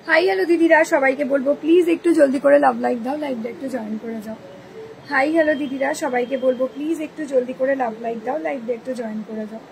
Hi hello দিদিরা, সবাইকে বলবো প্লিজ একটু জলদি করে লাভ লাইক দাও, লাইভটা একটু জয়েন করে যাও। হাই হ্যালো দিদিরা, সবাইকে বলবো প্লিজ একটু জলদি করে লাভ লাইক দাও, লাইভটা একটু জয়েন করে যাও।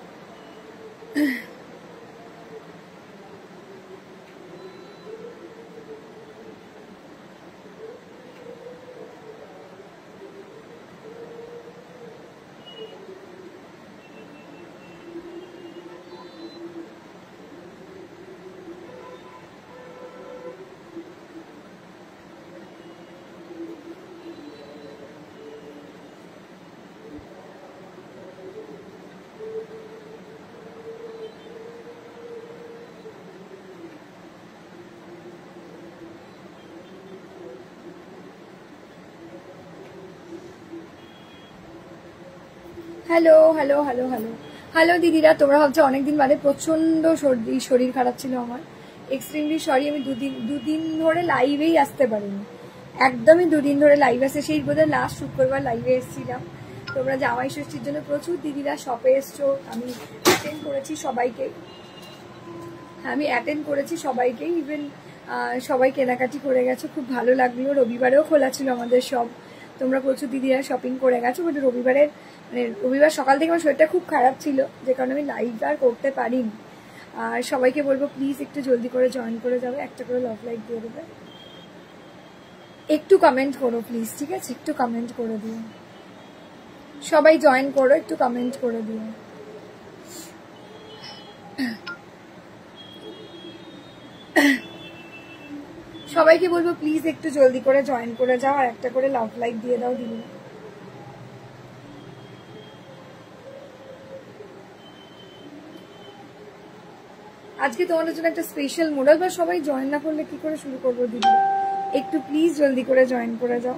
Hello hello hello hello hello দিদিরা, তোমরা ভাবছো অনেকদিন বাদে। প্রচন্ড সর্দি, শরীর খারাপ ছিল আমার, এক্সট্রিমলি সরি। আমি দুদিন ধরে লাইভেই আসতে পারিনি, একদমই দুদিন ধরে লাইভ আসে। সেই বোধহয় লাস্ট শুক্রবার লাইভে এসেছিলাম। তোমরা জামাই ষষ্ঠীর জন্য প্রচুর দিদিরা শপে এসছো, আমি অ্যাটেন্ড করেছি সবাইকেই। আমি অ্যাটেন্ড করেছি সবাইকেই, ইভেন সবাই কেনাকাটি করে গেছো, খুব ভালো লাগলো। রবিবারেও খোলা ছিল আমাদের সব, তোমরা প্রচুর দিদিরা শপিং করে গেছো। বাট রবিবার সকাল থেকে আমার শরীরটা খুব খারাপ ছিল, যে কারণে আমি লাইভ আর করতে পারিনি। আর সবাইকে বলবো প্লিজ একটু জলদি করে জয়েন করে যাবে, একটা করে লাভ লাইক দিয়ে দেবে, একটু কমেন্ট করো প্লিজ, ঠিক আছে? একটু কমেন্ট করে দিও, সবাই জয়েন করো, একটু কমেন্ট করে দিও। সবাইকে বলবো প্লিজ একটু জলদি করে জয়েন করে যাও, আর একটা করে লাভ লাইক দিয়ে দাও দিদি। আজকে তোমাদের জন্য একটা স্পেশাল মোডাল, বা সবাই জয়েন না করলে কি করে শুরু করবো দিদি? একটু প্লিজ জলদি করে জয়েন করে যাও,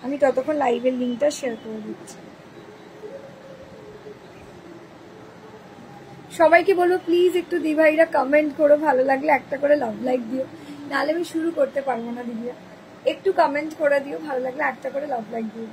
আমি ততক্ষণ লাইভের লিঙ্কটা শেয়ার করে দিচ্ছি। সবাইকে বলবো প্লিজ একটু দিভাইরা কমেন্ট করো, ভালো লাগলে একটা করে লাভ লাইক দিও, নাহলে আমি শুরু করতে পারবো না দিদিরা। একটু কমেন্ট করে দিও, ভালো লাগলে একটা করে লাভ লাইক দিও।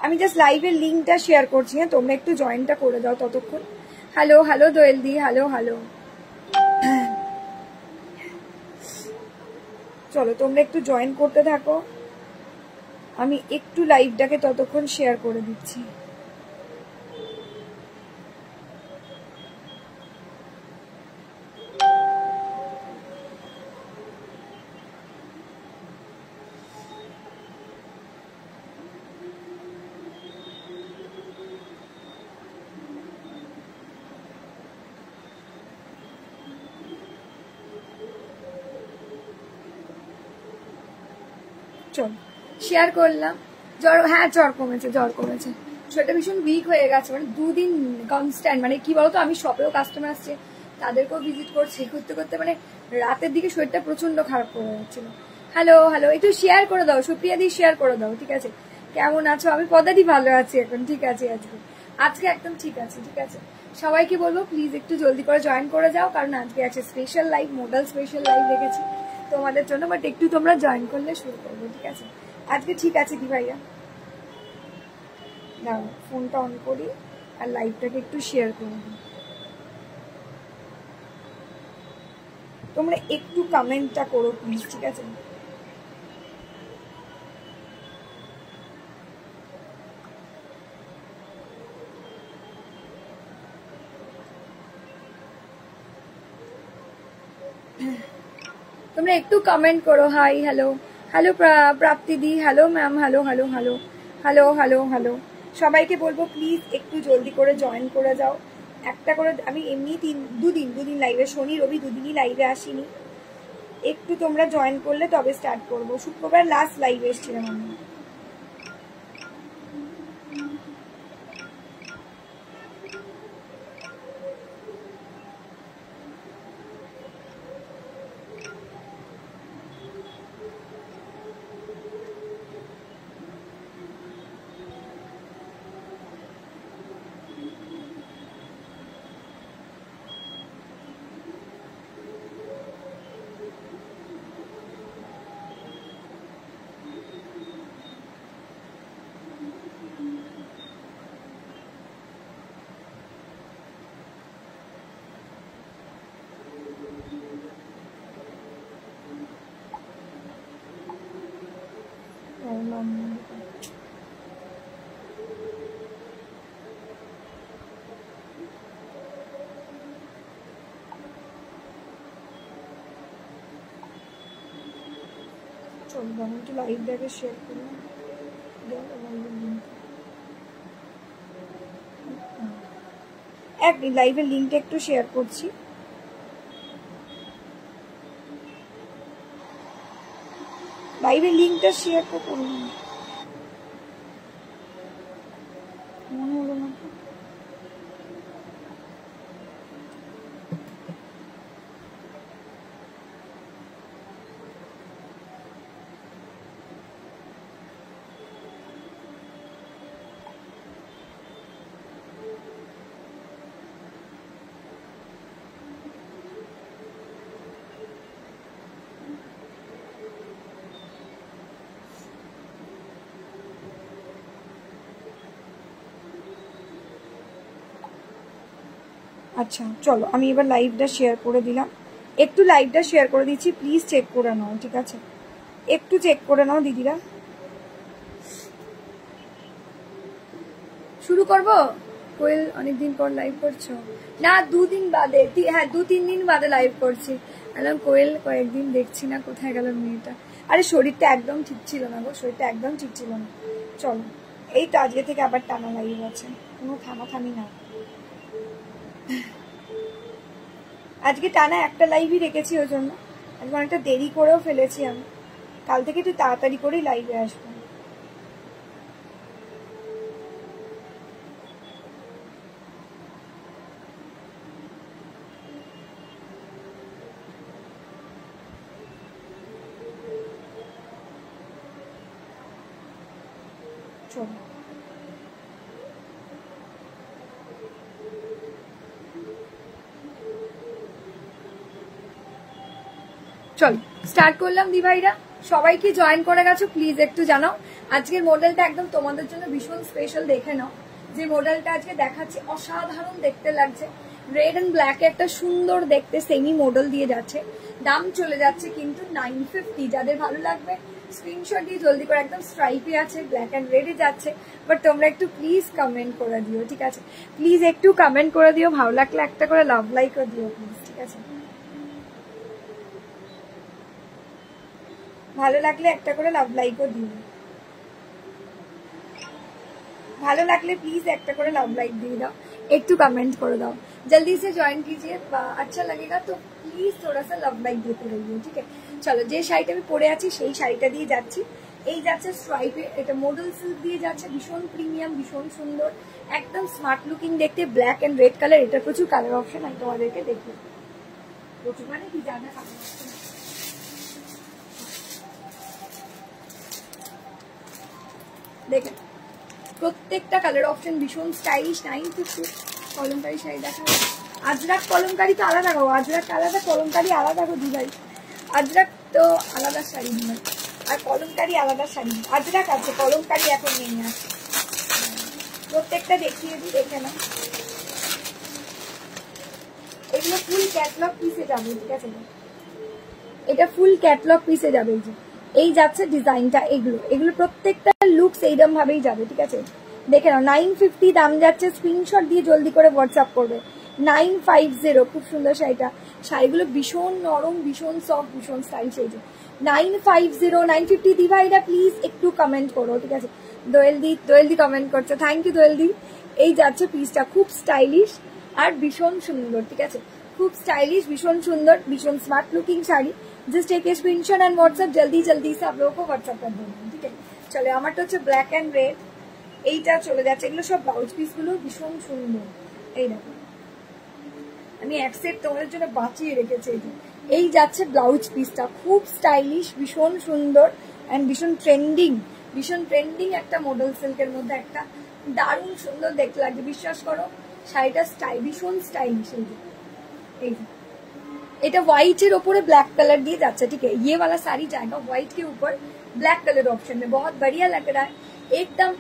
আমি জাস্ট লাইভের লিঙ্কটা শেয়ার করছি, হ্যাঁ, তোমরা একটু জয়েনটা করে দাও ততক্ষণ। হ্যালো হ্যালো দোয়েল দি, হ্যালো হ্যালো। চলো তোমরা একটু জয়েন করতে থাকো, আমি একটু লাইভটাকে ততক্ষণ শেয়ার করে দিচ্ছি। চল শেয়ার করলাম। জ্বর, হ্যাঁ জ্বর কমেছে, জ্বর কমেছে। শরীরটা ভীষণ উইক হয়ে গেছে, মানে দুদিন কনস্ট্যান্ট, মানে কি বলতো, আমি শপেও কাস্টমার আসছে, তাদেরকেও ভিজিট করছি, করতে করতে মানে রাতের দিকে শরীরটা প্রচন্ড খারাপ করে যাচ্ছিল। হ্যালো হ্যালো, একটু শেয়ার করে দাও সুপ্রিয়া দি, শেয়ার করে দাও, ঠিক আছে? কেমন আছো? আমি পদাদি ভালো আছি এখন, ঠিক আছে, আজকে একদম ঠিক আছে, ঠিক আছে। সবাইকে বলবো প্লিজ একটু জলদি করে জয়েন করে যাও, কারণ আজকে আছে special live, modal special live রেখেছি তোমাদের জন্য, বাট একটু তোমরা জয়েন করলে শুরু করবো, ঠিক আছে? আজকে ঠিক আছে দি ভাইয়া, দাও ফোনটা অন করি আর লাইভটাকে একটু শেয়ার করে দিই। তোমরা একটু কমেন্টটা করো প্লিজ, ঠিক আছে? তোমরা একটু কমেন্ট করো। হাই হ্যালো হ্যালো প্রাপ্তি দি, hello ma'am, hello hello hello hello hello hello. সবাইকে বলবো প্লিজ একটু জলদি করে জয়েন করে যাও, একটা করে। আমি এমনি দুদিন লাইভে, শনি রবি দুদিনই লাইভে আসিনি, একটু তোমরা জয়েন করলে তবে স্টার্ট করবো। শুক্রবার লাস্ট লাইভে এসেছিলাম আমি। চলো আমি একটু লাইভটাকে শেয়ার করি। এক লাইভের লিঙ্কটা একটু শেয়ার করছি। লাইভের লিঙ্কটা শেয়ার তো করুন, মনে হলো না। আচ্ছা চলো আমি এবার লাইভটা শেয়ার করে দিলাম, একটু লাইভটা শেয়ার করে দিচ্ছি, প্লিজ চেক করে নাও, ঠিক আছে? একটু চেক করে নাও দিদিরা। শুরু করব? কোয়েল অনেকদিন পর লাইভ করছো? না, দুদিন বাদে, হ্যাঁ 2-3 দিন বাদে লাইভ করছি। বললাম কোয়েল কয়েকদিন দেখছি না, কোথায় গেল মেয়েটা? আরে শরীরটা একদম ঠিক ছিল না গো, শরীরটা একদম ঠিক ছিল না। চলো এই তো আজকে থেকে আবার টানা লাইভ আছে, কোনো থামাথামি না। আজকে টানা একটা লাইভই রেখেছি, ওই জন্য আজকে অনেকটা দেরি করেও ফেলেছি আমি। কাল থেকে একটু তাড়াতাড়ি করেই লাইভে আসবো। চলো চল স্টার্ট করলাম দিভাইরা। সবাইকে জয়েন করে গেছো প্লিজ একটু জানাও। আজকের মডেলটা একদম তোমাদের জন্য ভীষণ স্পেশাল, দেখে নাও। যে মডেলটা আজকে দেখাচ্ছি অসাধারণ দেখতে লাগছে, রেড এন্ড ব্ল্যাকে একটা সুন্দর দেখতে সেমি মডেল দিয়ে যাচ্ছে। দাম চলে যাচ্ছে কিন্তু 950। যাদের ভালো লাগবে স্ক্রিনশট দিয়ে জলদি করে, একদম স্ট্রাইপে আছে, ব্ল্যাক এন্ড রেডে যাচ্ছে। বাট তোমরা একটু প্লিজ কমেন্ট করে দিও, ঠিক আছে? প্লিজ একটু কমেন্ট করে দিও, ভালো লাগলে একটা করে লাভ লাইকও দিও প্লিজ, ঠিক আছে? ভালো লাগলে একটা করে লাভ লাইকও দিও, ভালো লাগলে প্লিজ একটা করে লাভ লাইক দিয়ে দাও, একটু कमेंट করে দাও, जल्दी से ज्वाइन कीजिए। अच्छा लगेगा तो प्लीज थोड़ा सा लव लाइक देते रहिए, ठीक है? চলো যে শাড়িটা আমি পরে আছি সেই শাড়িটা দিয়ে যাচ্ছি। এই যাচ্ছে স্ট্রাইপে, এটা মডেল সিল্ক দিয়ে যাচ্ছে, ভীষণ প্রিমিয়াম, ভীষণ সুন্দর, একদম স্মার্ট লুকিং দেখতে, ব্ল্যাক এন্ড রেড কালার। এটা প্রচুর কালার অপশন আমি তোমাদেরকে দেখবো, প্রচুর মানে কি জানা কালার অপশন। দেখেন প্রত্যেকটা কালার অপশন ভীষণ স্টাইলিশ। 950 কলমকারি শাড়ি দেখা, আজরাক কলমকারি তো আলাদা গো, আজরাক আলাদা, কলমকারি আলাদা গো দিভাই। আজরাক তো আলাদা শাড়ি নয়, আর কলমকারি আলাদা শাড়ি। আজরাক আছে, কলমকারি এখন নেই আছে। প্রত্যেকটা দেখিয়ে দিই, দেখে না। এগুলো ফুল ক্যাটলগ পিসে যাবে, ঠিক আছে? এটা ফুল ক্যাটলগ পিসে যাবে। এই যে এই যাচ্ছে ডিজাইনটা, এগুলো এগুলো প্রত্যেকটা লুকস এইরকম ভাবেই যাবে, ঠিক আছে? দেখে নাও 950 দাম যাচ্ছে, স্ক্রিনশট দিয়ে জলদি করে হোয়াটসঅ্যাপ করবে। 950, খুব সুন্দর শাড়িটা। শাড়িগুলো ভীষণ নরম, ভীষণ সফট, ভীষণ স্টাইলিশ। এই যে 950 950 দিভাইরা প্লিজ একটু কমেন্ট করো, ঠিক আছে? দোয়েলদি কমেন্ট করছে, থ্যাংক ইউ দোয়েলদি। এই যাচ্ছে পিসটা, খুব স্টাইলিশ আর ভীষণ সুন্দর, ঠিক আছে? খুব স্টাইলিশ, ভীষণ সুন্দর, ভীষণ smart looking sari. Just take a screenshot and WhatsApp, जल्दी से आप लोगों को व्हाट्सएप कर दूंगी, ठीक है? চলো আমারটা হচ্ছে ব্ল্যাক এন্ড রেড, এইটা চলে যাচ্ছে। এগুলো সব ব্লাউজ পিস গুলো ভীষণ সুন্দর। এই দেখো আমি এক সেট তোমাদের জন্য বাঁচিয়ে রেখেছি। এই যাচ্ছে ব্লাউজ পিসটা, খুব স্টাইলিশ, ভীষণ সুন্দর এন্ড ভীষণ ট্রেন্ডিং একটা মডেল সিল্কের মধ্যে একটা দারুণ সুন্দর দেখতে লাগছে। বিশ্বাস করো শাড়িটা ভীষণ স্টাইলিশ। এই এটা व्हाइट ऊपर ब्लैक कलर दिए जाता है, ठीक है? ये वाला साड़ी जाएगा व्हाइट के ऊपर ब्लैक कलर ऑप्शन में, बहुत बढ़िया लग रहा है, एकदम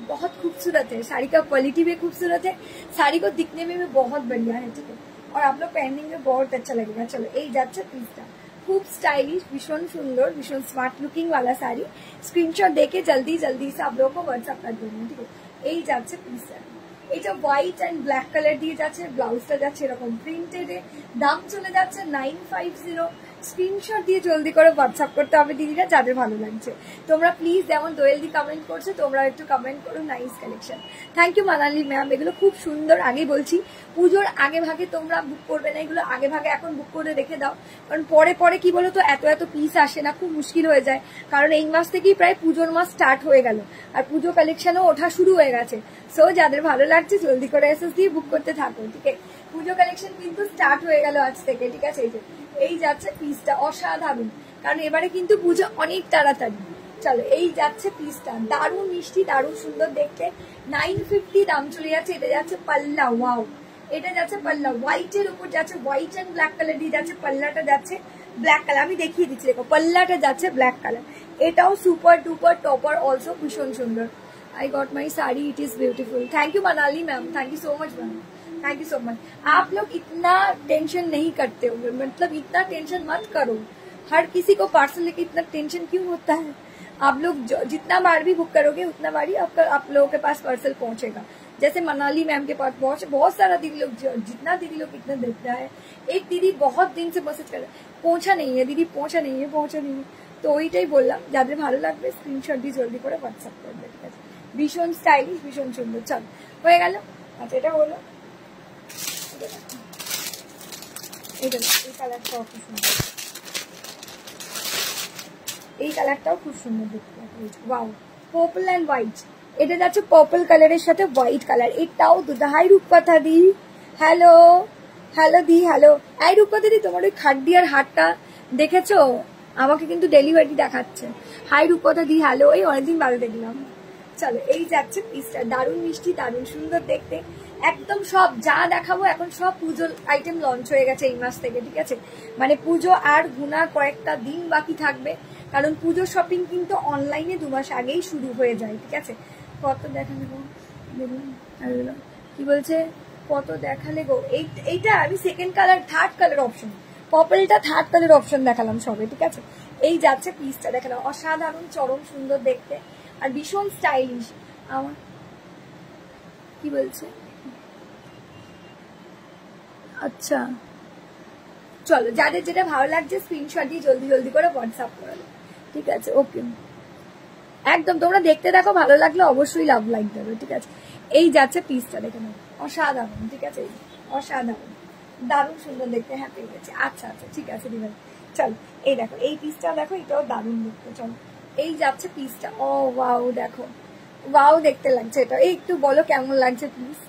बहुत खूबसूरत है। साड़ी का क्वालिटी भी खूबसूरत है, साड़ी को दिखने में भी बहुत बढ़िया है, ठीक है? और आप लोग पहनने में बहुत अच्छा लगेगा। चलो এই যাচ্ছে পিসটা, খুব স্টাইলিশ, ভীষণ সুন্দর, ভীষণ স্মার্ট লুকিং वाला साड़ी। स्क्रीनशॉट देके जल्दी से आप लोगों को व्हाट्सएप कर दूंगी, ठीक है? এই যাচ্ছে পিসটা, এটা হোয়াইট এন্ড ব্ল্যাক কালার দিয়ে যাচ্ছে, ব্লাউজটা যাচ্ছে এরকম প্রিন্টেড। দাম চলে যাচ্ছে 950। স্ক্রিনশট দিয়ে জলদি করে হোয়াটসঅ্যাপ করতে হবে দিদিরা, যাদের ভালো লাগছে। তোমরা প্লিজ যেমন দোয়েলদি কমেন্ট করছো, তোমরা একটু কমেন্ট করো nice collection. Thank you Manali ma'am, এগুলো খুব সুন্দর। আগেই বলছি পুজোর আগে ভাগে তোমরা বুক করবে না, এগুলো আগে ভাগে এখন বুক করে রেখে দাও, কারণ পরে পরে কি বলো তো এত এত পিস আসে না, খুব মুশকিল হয়ে যায়। কারণ এই মাস থেকেই প্রায় পুজোর মাস স্টার্ট হয়ে গেল, আর পুজো কালেকশনও ওঠা শুরু হয়ে গেছে। সো যাদের ভালো লাগছে জলদি করে এসএস দিয়ে বুক করতে থাকো, ঠিক আছে? পুজো কালেকশন কিন্তু স্টার্ট হয়ে গেল আজ থেকে, ঠিক আছে? এই যাচ্ছে পিসটা অসাধারণ, কারণ এবারে কিন্তু পুজো অনেক তাড়াতাড়ি। চলো এই যাচ্ছে পিসটা, দারুণ মিষ্টি, দারুণ সুন্দর দেখতে। 950 দাম চলে যাচ্ছে। এটা যাচ্ছে পাল্লা, ওয়াও, এটা যাচ্ছে পাল্লা হোয়াইটের উপর যাচ্ছে, হোয়াইট অ্যান্ড ব্ল্যাক কালার দিয়ে যাচ্ছে। পাল্লাটা যাচ্ছে ব্ল্যাক কালার, আমি দেখিয়ে দিচ্ছি, দেখো পাল্লাটা যাচ্ছে ব্ল্যাক কালার। এটাও সুপার ডুপার টপার অলসো, ভীষণ সুন্দর। I got my sari, it is beautiful. Thank you Manali ma'am, thank you so much ma'am, thank you so much. आप लोग इतना टेंशन नहीं करते हो, मतलब इतना टेंशन मत करो। हर किसी को पार्सल लेके इतना टेंशन क्यों होता है? आप लोग जितना बार भी बुक करोगे उतना बार ही आप लोगों के पास पार्सल पहुंचेगा। जैसे मनाली मैम के पास बहुत सारा दीदी लोग, जितना दीदी लोग इतना देख रहा है। एक दीदी बहुत दिन से मैसेज कर रहा है, पहुंचा नहीं है दीदी, पहुंचा नहीं है, पहुंचा नहीं है। तो ওইটাই বললাম, যাদের ভালো লাগবে স্ক্রিনশট দিয়ে জলদি করে হোয়াটসঅ্যাপ করবে, ঠিক আছে? ভীষণ স্টাইলিশ, ভীষণ সুন্দর। চল হয়ে গেল। আচ্ছা এটা হলো, এই কালারটাও খুব সুন্দর, এই কালারটাও খুব সুন্দর দেখতে। Wow, purple and white. এটা যাচ্ছে পার্পল কালারের সাথে হোয়াইট কালার। এটাও দুধ। হাই রূপকথা দি, হ্যালো হ্যালো দি, হ্যালো। এই রূপকথা দি, তোমার ওই খাড্ডি আর হাটটা দেখেছো? আমাকে কিন্তু ডেলিভারি দেখাচ্ছে। হাই রূপকথা দি, হ্যালো। এই অনেকদিন বাদে দেখলাম। চলো এই যাচ্ছে পিসটা, দারুণ মিষ্টি, দারুণ সুন্দর দেখতে। একদম সব যা দেখাবো এখন সব পুজোর আইটেম লঞ্চ হয়ে গেছে এই মাস থেকে, ঠিক আছে? মানে পুজো আর গুনা কয়েকটা দিন বাকি থাকবে, কারণ পুজো শপিং কিন্তু অনলাইনে 2 মাস আগেই শুরু হয়ে যায়, ঠিক আছে? কত দেখালে গো, কি বলছে কত দেখালে গো? এইটা আমি second colour, third colour option, পার্পলটা থার্ড কালার অপশন দেখালাম সবে, ঠিক আছে? এই যাচ্ছে পিসটা, দেখালাম অসাধারণ চরম সুন্দর দেখতে আর ভীষণ স্টাইলিশ। আমার কি বলছে? আচ্ছা চলো, যাদের যেটা ভালো লাগছে স্ক্রিনশট দিয়ে জলদি জলদি করে হোয়াটসঅ্যাপ করো, ঠিক আছে? ওকে, একদম তোমরা দেখতে দেখো, ভালো লাগলে অবশ্যই লাভ লাইক দেবে, ঠিক আছে? এই যাচ্ছে পিসটা, দেখে নাও অসাধারণ, ঠিক আছে? অসাধারণ, দারুণ সুন্দর দেখতে। হ্যাঁ পেয়ে গেছে। আচ্ছা আচ্ছা ঠিক আছে দিবেন। চলো এই দেখো, এই পিসটা দেখো, এটাও দারুণ দেখতে। চলো এই যাচ্ছে পিসটা। ও ওয়াও, দেখো ওয়াও দেখতে লাগছে এটা। এই একটু বলো কেমন লাগছে প্লিজ,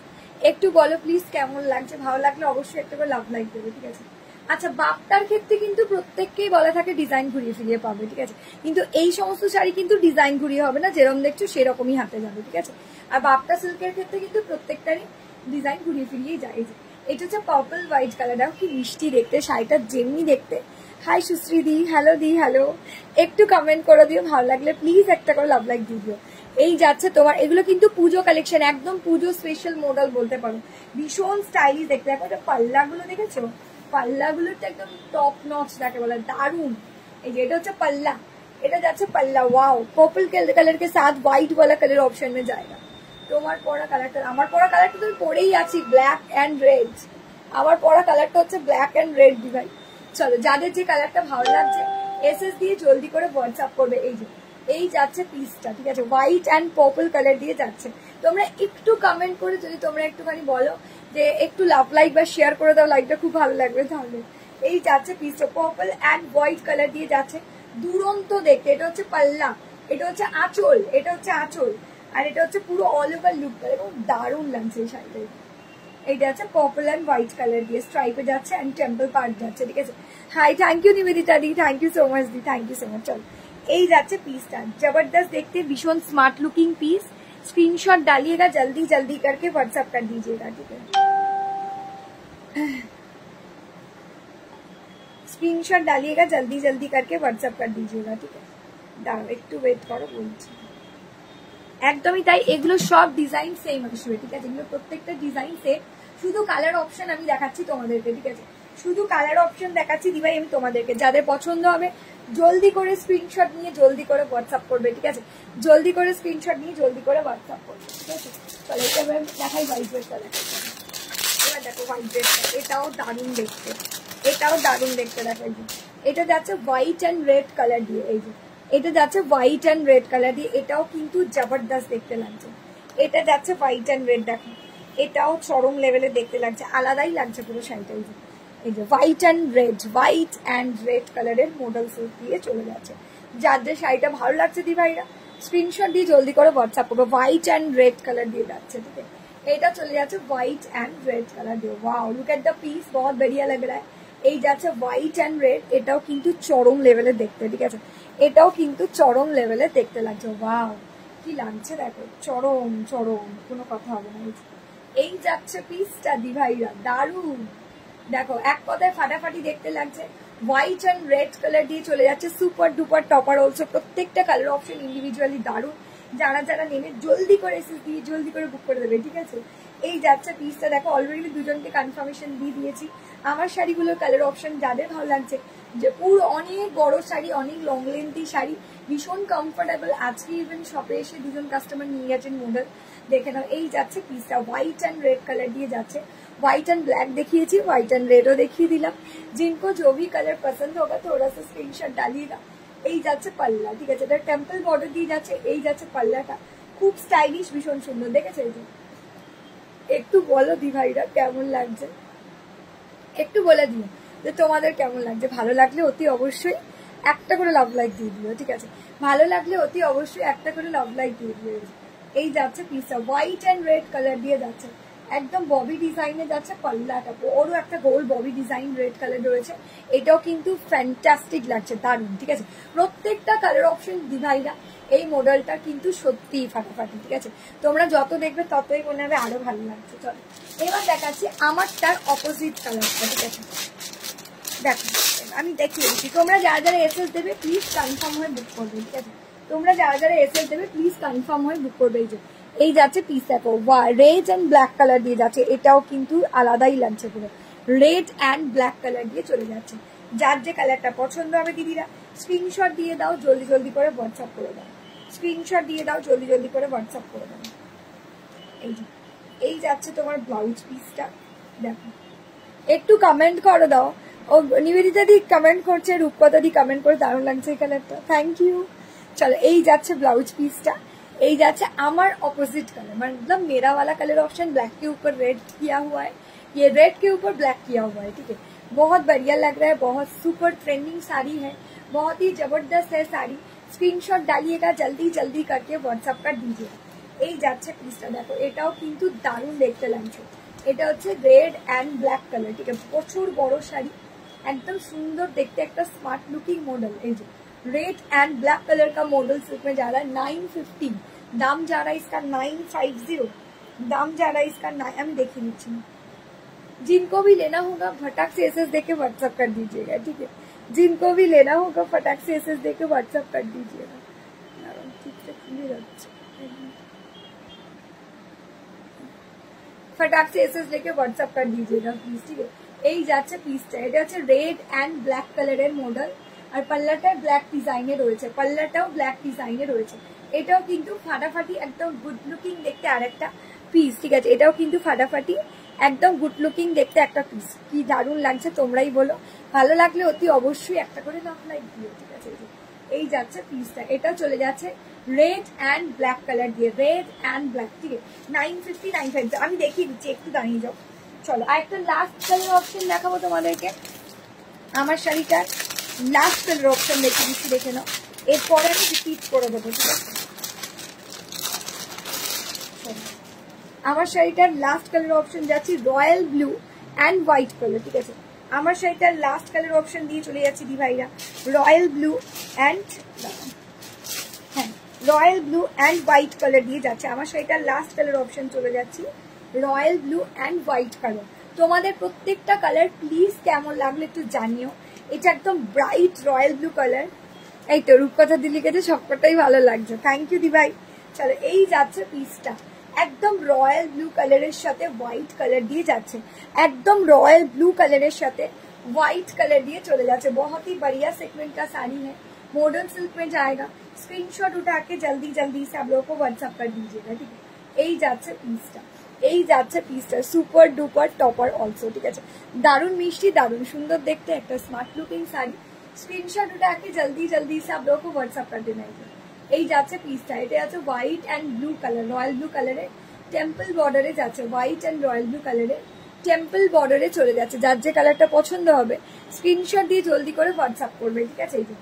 একটু বলো প্লিজ কেমন লাগছে। ভালো লাগলে অবশ্যই একটা করে লাভ লাইক দেবে, ঠিক আছে? আচ্ছা, বাপ্তার ক্ষেত্রে কিন্তু প্রত্যেককেই বলা থাকে ডিজাইন ঘুরিয়ে ফিরিয়ে পাবে, ঠিক আছে? কিন্তু এই সমস্ত শাড়ি কিন্তু ডিজাইন ঘুরিয়ে হবে না, যেরকম দেখছো সেরকমই হাতে যাবে, ঠিক আছে? আর বাপ্তা সিল্কের ক্ষেত্রে কিন্তু প্রত্যেকটারই ডিজাইন ঘুরিয়ে ফিরিয়ে যায়। এটা হচ্ছে পার্পল হোয়াইট কালার, দেখো কি মিষ্টি দেখতে, শাড়িটা যেমনি দেখতে। হাই সুশ্রী দি, হ্যালো দি, হ্যালো। একটু কমেন্ট করে দিও, ভালো লাগলে প্লিজ একটা করে লাভ লাইক দিয়ে দিও। এই যাচ্ছে তোমার, এগুলো কিন্তু পুজো কালেকশন, একদম পুজো স্পেশাল মডেল বলতে পারো। ভীষণ স্টাইলিশ দেখতে। দেখো এটা পাল্লাগুলো দেখেছো? পাল্লাগুলোটা একদম টপ নচ যাকে বলে, দারুণ। এই যে এটা হচ্ছে পাল্লা, এটা যাচ্ছে পাল্লা। ওয়াও, पर्पल कलर के साथ व्हाइट वाला कलर ऑप्शन में जाएगा। তোমার পরা কালারটা, আমার পরা কালারটা তো পরেই আছি, ব্ল্যাক এন্ড রেড। আমার পরা কালারটা হচ্ছে ব্ল্যাক এন্ড রেড দি ভাই। চলো যাদের যে কালারটা ভালো লাগছে এসএস দিয়ে জলদি করে হোয়াটসঅ্যাপ করবে। এই যে এই যাচ্ছে পিসটা, ঠিক আছে? হোয়াইট এন্ড পার্পল কালার দিয়ে যাচ্ছে। তোমরা একটু কমেন্ট করে যদি তোমরা একটুখানি বলো যে একটু লাভ লাইক বা শেয়ার করে দাও, লাইকটা খুব ভালো লাগবে তাহলে। এই যাচ্ছে পিসটা, পার্পল এন্ড হোয়াইট কালার দিয়ে যাচ্ছে, দুরন্ত দেখতে। এটা হচ্ছে পাল্লা, এটা হচ্ছে আঁচল, এটা হচ্ছে আঁচল, আর এটা হচ্ছে পুরো অল ওভার লুক এবং দারুণ লাগছে এই শাড়িটা। এইটা আছে পার্পল এন্ড হোয়াইট কালার দিয়ে স্ট্রাইপে যাচ্ছে এন্ড টেম্পল পার্ট যাচ্ছে, ঠিক আছে? হাই, থ্যাংক ইউ নিবেদিতা দি, থ্যাংক ইউ সো মাচ দি, থ্যাংক ইউ সো মাচ। চলো এই যাচ্ছে পিসটা, जबरदस्त देखते, भीषण स्मार्ट लुकिंग पीस। स्क्रीनशॉट डालिएगा, जल्दी जल्दी करके व्हाट्सएप कर दीजिएगा, ठीक है? स्क्रीनशॉट डालिएगा, जल्दी जल्दी करके व्हाट्सएप कर दीजिएगा, ठीक है? দাঁড়াও একটু ওয়েট করো, বলছি। একদমই তাই, এগুলো সব ডিজাইন সেম আসবে, ঠিক আছে? এগুলো প্রত্যেকটা ডিজাইন সেম, শুধু কালার অপশন আমি দেখাচ্ছি তোমাদেরকে, ঠিক আছে? শুধু কালার অপশন দেখাচ্ছি দিভাই আমি তোমাদেরকে। যাদের পছন্দ হবে জলদি করে স্ক্রিনশট নিয়ে জলদি করে হোয়াটসঅ্যাপ করবে, ঠিক আছে? জলদি করে স্ক্রিনশট নিয়ে জলদি করে হোয়াটসঅ্যাপ করবে, ঠিক আছে? তাহলে এটা দেখাই হোয়াইট ড্রেসটা, দেখাই। এবার দেখো হোয়াইট ড্রেসটা, এটাও দারুণ দেখতে, এটাও দারুণ দেখতে। দেখো এটা যাচ্ছে হোয়াইট অ্যান্ড রেড কালার দিয়ে, এই যে এটা যাচ্ছে হোয়াইট অ্যান্ড রেড কালার দিয়ে, এটাও কিন্তু জবরদস্ত দেখতে লাগছে। এটা যাচ্ছে হোয়াইট অ্যান্ড রেড, দেখো এটাও চরম লেভেলে দেখতে লাগছে, আলাদাই লাগছে পুরো শাড়িটা। এই যে হোয়াইট অ্যান্ড রেড কালারের মডেল সিল্ক দিয়ে চলে যাচ্ছে। যার যে শাড়িটা ভালো লাগছে দি ভাইরা স্ক্রিনশট দিয়ে জলদি করে হোয়াটসঅ্যাপ করবো। হোয়াইট অ্যান্ড রেড কালার দিয়ে যাচ্ছে, ঠিক আছে, এটা চলে যাচ্ছে হোয়াইট অ্যান্ড রেড কালার দিয়ে। Wow, look at the piece, বহুত बढ़िया लग रहा है। এই যাচ্ছে হোয়াইট অ্যান্ড রেড, এটাও কিন্তু চরম লেভেলে দেখতে, ঠিক আছে, এটাও কিন্তু চরম লেভেলে দেখতে লাগছে। ওয়াও, কি লাগছে দেখো, চরম চরম, কোনো কথা হবে না। এই যাচ্ছে পিসটা দি ভাইরা, দারুন, দেখো এক কথায় ফাটাফাটি দেখতে লাগছে। হোয়াইট অ্যান্ড রেড কালার দিয়ে চলে যাচ্ছে, সুপার ডুপার টপার অলসো। প্রত্যেকটা কালার অপশন ইন্ডিভিজুয়ালি দারুন। যারা যারা নেবে জলদি করে এসে দিয়ে জলদি করে বুক করে দেবে, ঠিক আছে। এই যাচ্ছে পিসটা, দেখো অলরেডি দুজনকে কনফার্মেশন দিয়ে দিয়েছি। আমার শাড়িগুলোর কালার অপশন যাদের ভালো লাগছে, যে পুরো অনেক বড় শাড়ি, অনেক লং লেন্থি শাড়ি, ভীষণ কমফোর্টেবল। আজকে ইভেন শপে এসে দুজন কাস্টমার নিয়ে গেছেন মডেল, দেখে নাও। এই যাচ্ছে পিসটা, হোয়াইট অ্যান্ড রেড কালার দিয়ে যাচ্ছে। व्हाइट एंड ब्लैक देखिए, व्हाइट एंड रेडो देखिए दिलाम। जिनको जो भी कलर पसंद होगा थोड़ा सा स्क्रीनशट डालिएगा। এই যাচ্ছে পাল্লা, ঠিক আছে, এটা টেম্পল বর্ডার দিয়ে যাচ্ছে। এই যাচ্ছে পাল্লাটা, খুব স্টাইলিশ, ভীষণ সুন্দর, দেখেছো? একটু বলো দি ভাইরা কেমন লাগছে, একটু বলে দিও যে তোমাদের কেমন লাগছে। ভালো লাগলে অতি অবশ্যই একটা করে লাভ লাইক দিয়ে দিও, ঠিক আছে, ভালো লাগলে অতি অবশ্যই একটা করে লাভ লাইক দিয়ে দিও। এই যাচ্ছে পিসটা, হোয়াইট অ্যান্ড রেড কালার দিয়ে যাচ্ছে, একদম ববি ডিজাইনে যাচ্ছে। পাল্লাটা বড় একটা গোল ববি ডিজাইন রেড কালার রয়েছে, এটাও কিন্তু ফ্যান্টাস্টিক লাগছে, দারুণ, ঠিক আছে। প্রত্যেকটা কালার অপশন দি ভাইরা এই মডেলটা কিন্তু সত্যিই ফাটাফাটি, ঠিক আছে। তোমরা যত দেখবে ততই মনে হবে আরো ভালো লাগছে। চলো এবার দেখাচ্ছি আমার তার অপোজিট কালারটা, ঠিক আছে। দেখো আমি দেখিয়ে দিচ্ছি, তোমরা যারা যারা এসএস দেবে প্লিজ কনফার্ম হয়ে বুক করবে, ঠিক আছে। তোমরা যারা যারা এসএস দেবে প্লিজ কনফার্ম হয়ে বুক করবে। এই যাচ্ছে পিস, দেখো রেড অ্যান্ড ব্ল্যাক কালার দিয়ে যাচ্ছে, এটাও কিন্তু আলাদাই লাগছে পুরো, রেড অ্যান্ড ব্ল্যাক কালার দিয়ে চলে যাচ্ছে। যার যে কালারটা পছন্দ হবে দিদিরা স্ক্রিনশট দিয়ে দাও, জলদি জলদি করে হোয়াটসঅ্যাপ করে দাও, স্ক্রিনশট দিয়ে দাও, জলদি জলদি করে হোয়াটসঅ্যাপ করে দাও। এই যাচ্ছে তোমার ব্লাউজ পিসটা, দেখো একটু কমেন্ট করে দাও। ও নিবেদিতা দি কমেন্ট করছে, রূপকথা দি কমেন্ট করে, দারুণ লাগছে এই কালারটা, থ্যাংক ইউ। চলো এই যাচ্ছে ব্লাউজ পিসটা, এই जाচ্ছে আমার অপোजिट कलर, मतलब मेरा वाला कलर ऑप्शन ब्लैक के ऊपर रेड किया हुआ है, ये रेड के ऊपर ब्लैक किया हुआ है, ठीक है। बहुत बढ़िया लग रहा है, बहुत सुपर ट्रेंडिंग साड़ी है, बहुत ही जबरदस्त है साड़ी। स्क्रीनशॉट डालिएगा, जल्दी जल्दी करके व्हाट्सएप कर दीजिएगा। এই যাচ্ছে পিসটা, দেখো এটাও কিন্তু দারুণ দেখতে লাগছে। এটা হচ্ছে রেড এন্ড ব্ল্যাক কালার, ঠিক আছে, প্রচুর বড় শাড়ি, একদম সুন্দর দেখতে, একটা স্মার্ট লুকিং মডেল। এই যে रेड एंड ब्लैक कलर का मॉडल सिल्क में जा रहा है 950, दाम जा रहा है इसका 950, दाम जा रहा है इसका हम देख लीजिए। जिनको भी लेना होगा फटाक से एसएस देके व्हाट्सएप कर दीजिएगा, ठीक है। जिनको भी लेना होगा फटाक से एसएस देके व्हाट्सएप कर दीजिएगा। फटाक से एसएस लेके व्हाट्सएप कर दीजिएगा प्लीज, ठीक है। এই যাচ্ছে পিসটা, এটা হচ্ছে রেড এন্ড ব্ল্যাক কালারের মডেল, আর পাল্লাটা ব্ল্যাক ডিজাইনে রয়েছে, পাল্লাটাও ব্ল্যাক ডিজাইনে রয়েছে। এটাও কিন্তু ফাটাফাটি একদম গুড লুকিং দেখতে আরেকটা পিস, ঠিক আছে। এটাও কিন্তু ফাটাফাটি একদম গুড লুকিং দেখতে একটা পিস, কি দারুণ লাগছে তোমরাই বলো। ভালো লাগলে অতি অবশ্যই একটা করে লাইক দিও, ঠিক আছে। এই যাচ্ছে পিসটা, এটা চলে যাচ্ছে রেড এন্ড ব্ল্যাক কালার দিয়ে, রেড এন্ড ব্ল্যাক, ঠিক আছে। 950 950 আমি দেখিয়ে দিচ্ছি, একটু দাঁড়িয়ে যাও। চলো আর একটা লাস্ট কালার অপশন দেখাবো তোমাদেরকে। আমার শাড়িটার লাস্ট কালার অপশন দেখিয়ে দিচ্ছি, দেখে নাও, এরপরে আমি রিপিট করে দেবো, ঠিক আছে। আমার শাড়িটার লাস্ট কালার অপশন যাচ্ছে royal blue and white colour, ঠিক আছে। আমার শাড়িটার লাস্ট কালার অপশন দিয়ে চলে যাচ্ছি দি ভাইরা, royal blue and royal blue and white colour দিয়ে যাচ্ছে। আমার শাড়িটার লাস্ট কালার অপশন চলে যাচ্ছি royal blue and white colour. তোমাদের প্রত্যেকটা কালার প্লিজ কেমন লাগলো একটু জানিও। এটা একদম ব্রাইট রয়্যাল ব্লু কালার, এই তো রূপকথা দিদি গেছে, সবকটাই ভালো লাগছে, থ্যাংক ইউ দি ভাই। চলো এই যাচ্ছে পিসটা, একদম রয়্যাল ব্লু কালারের সাথে হোয়াইট কালার দিয়ে যাচ্ছে, একদম রয়্যাল ব্লू कलर साथे व्हाइट कलर दिए चले जाते। बहुत ही बढ़िया सेगमेंट का साड़ी है, मॉडर्न सिल्क में जाएगा। स्क्रीनशॉट उठा के जल्दी जल्दी से आप लोगों को व्हाट्सएप कर दीजिएगा, ठीक है। এই যাচ্ছে পিসটা, এই যাচ্ছে পিসটা, সুপার ডুপার টপার অলসো, ঠিক আছে। দারুণ মিষ্টি, দারুণ সুন্দর দেখতে একটা স্মার্ট লুকিং শাড়ি, স্ক্রিনশট উঠাকে জলদি জলদি সে आप लोगों को व्हाट्सएप कर देना है। এই যাচ্ছে পিসটা, এটা আছে white and blue colour, royal blue কালারে টেম্পল বর্ডারে যাচ্ছে, হোয়াইট অ্যান্ড রয়্যাল ব্লু কালারে টেম্পল বর্ডারে চলে যাচ্ছে। যার যে কালারটা পছন্দ হবে স্ক্রিনশট দিয়ে জলদি করে হোয়াটসঅ্যাপ করবে, ঠিক আছে। এই যে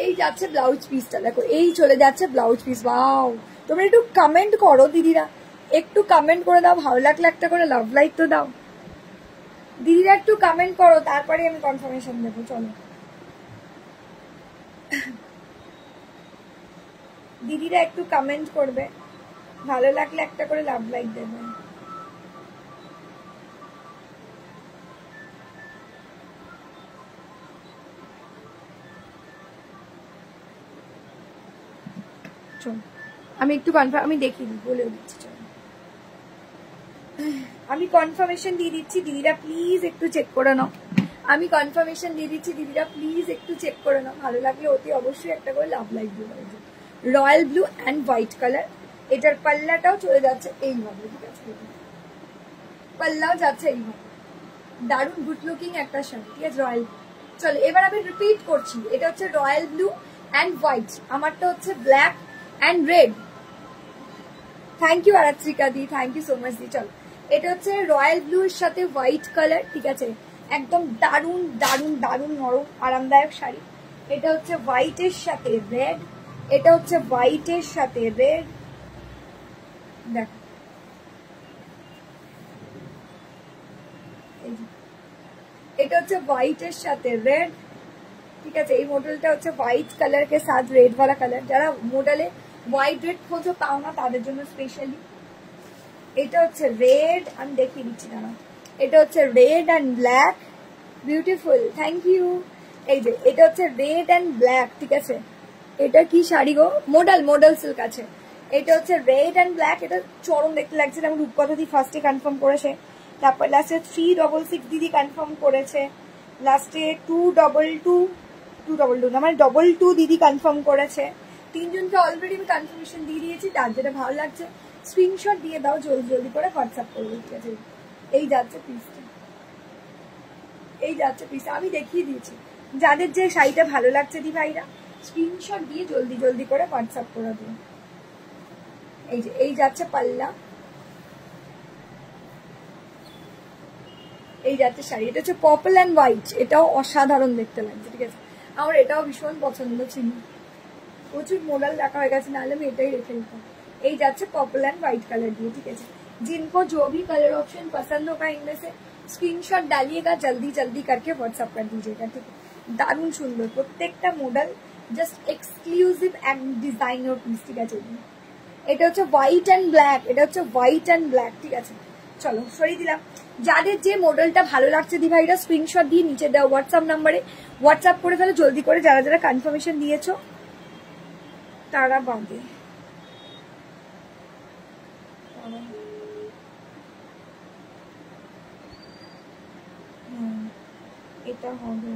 এই যাচ্ছে ব্লাউজ পিসটা, দেখো এই চলে যাচ্ছে ব্লাউজ পিস। ওয়াও, তোমরা একটু কমেন্ট করো দিদিরা, একটু কমেন্ট করে দাও, ভালো লাগলে একটা করে লাভ লাইক তো দাও দিদিরা, একটু কমেন্ট করো, তারপরে আমি কনফার্মেশন দেবো। চলো দিদিরা একটু কমেন্ট করবে, ভালো লাগলে একটা করে লাভ লাইক দেবে। আমি একটু আমি দেখিয়ে দিই, বলে দিচ্ছি। চলো আমি কনফার্মেশন দিয়ে দিচ্ছি, দিদিরা প্লিজ একটু চেক করে নাও। আমি কনফার্মেশন দিয়ে দিচ্ছি, দিদিরা প্লিজ একটু চেক করে নাও, ভালো লাগলে অতি অবশ্যই একটা করে লাভ লাইক দিয়ে দেবে। Royal blue and white colour, এটার পাল্লাটাও চলে যাচ্ছে এইভাবে, ঠিক আছে, পাল্লাও যাচ্ছে এইভাবে, দারুণ গুড লুকিং একটা শাড়ি, ঠিক আছে, রয়্যাল। চলো এবার আমি রিপিট করছি, এটা হচ্ছে রয়্যাল ব্লু অ্যান্ড হোয়াইট, আমারটা হচ্ছে black and red. Thank you Aratrika দি, থ্যাংক ইউ সো মাচ দি। চলো এটা হচ্ছে রয়্যাল ব্লু এর সাথে হোয়াইট কালার, ঠিক আছে, একদম দারুণ দারুণ দারুণ নরম আরামদায়ক শাড়ি। এটা হচ্ছে হোয়াইটের সাথে রেড, এটা হচ্ছে হোয়াইটের সাথে রেড, দেখো এটা হচ্ছে হোয়াইটের সাথে রেড, ঠিক আছে। এই মডেলটা হচ্ছে হোয়াইট কালার কে সাথ রেড वाला কালার, যারা মডেলে হোয়াইট রেড খোঁজো পাও না তাদের জন্য স্পেশালি। এটা হচ্ছে রেড, আমি দেখিয়ে দিচ্ছি না, এটা হচ্ছে red and black, beautiful, thank you. এই যে এটা হচ্ছে রেড অ্যান্ড ব্ল্যাক, ঠিক আছে, এটা কি শাড়ি গো, মডেল সিল্ক আছে। এটা হচ্ছে রেড অ্যান্ড ব্ল্যাক, এটা চরম দেখতে লাগছে, আমার রূপকথা দি ফার্স্টে কনফার্ম করেছে, তারপর লাস্টে 366 দিদি কনফার্ম করেছে, লাস্টে 222 না মানে 22 দিদি কনফার্ম করেছে। তিনজনকে অলরেডি আমি কনফার্মেশন দিয়ে দিয়েছি, তার যেটা ভালো লাগছে স্ক্রিনশট দিয়ে দাও, জলদি জলদি করে হোয়াটসঅ্যাপ করবে, ঠিক আছে। এই যাচ্ছে পিসটা, এই যাচ্ছে পিসটা, আমি দেখিয়ে দিয়েছি। যাদের যে শাড়িটা ভালো লাগছে দি ভাইরা স্ক্রিনশট দিয়ে জলদি জলদি করে হোয়াটসঅ্যাপ করে দিন। এই যে এই যাচ্ছে পাল্লা, এই যাচ্ছে শাড়ি, এটা হচ্ছে পার্পল অ্যান্ড হোয়াইট, এটাও অসাধারণ দেখতে লাগছে, ঠিক আছে, আমার এটাও ভীষণ পছন্দ ছিল, প্রচুর মডেল দেখা হয়ে গেছে, নাহলে আমি এটাই রেখে দিতাম। এই যাচ্ছে পার্পল এন্ড व्हाइट कलर দিয়ে, ঠিক আছে। जिनको जो भी कलर ऑप्शन पसंद होगा इनमें से स्क्रीनशॉट डालिएगा, जल्दी जल्दी करके व्हाट्सएप कर दीजिएगा, ठीक है। দারুণ সুন্দর প্রত্যেকটা model, just exclusive and designer piece, ঠিক আছে। এটা হচ্ছে হোয়াইট এন্ড ব্ল্যাক, এটা হচ্ছে হোয়াইট এন্ড ব্ল্যাক, ঠিক আছে। চলো সরিয়ে দিলাম। যাদের যে মডেলটা ভালো লাগছে দি ভাইরা স্ক্রিনশট দিয়ে নিচে দাও হোয়াটসঅ্যাপ নাম্বারে হোয়াটসঅ্যাপ করে ফেলো জলদি করে, যারা যারা কনফার্মেশন দিয়েছো তারা বাদে। এটা হবে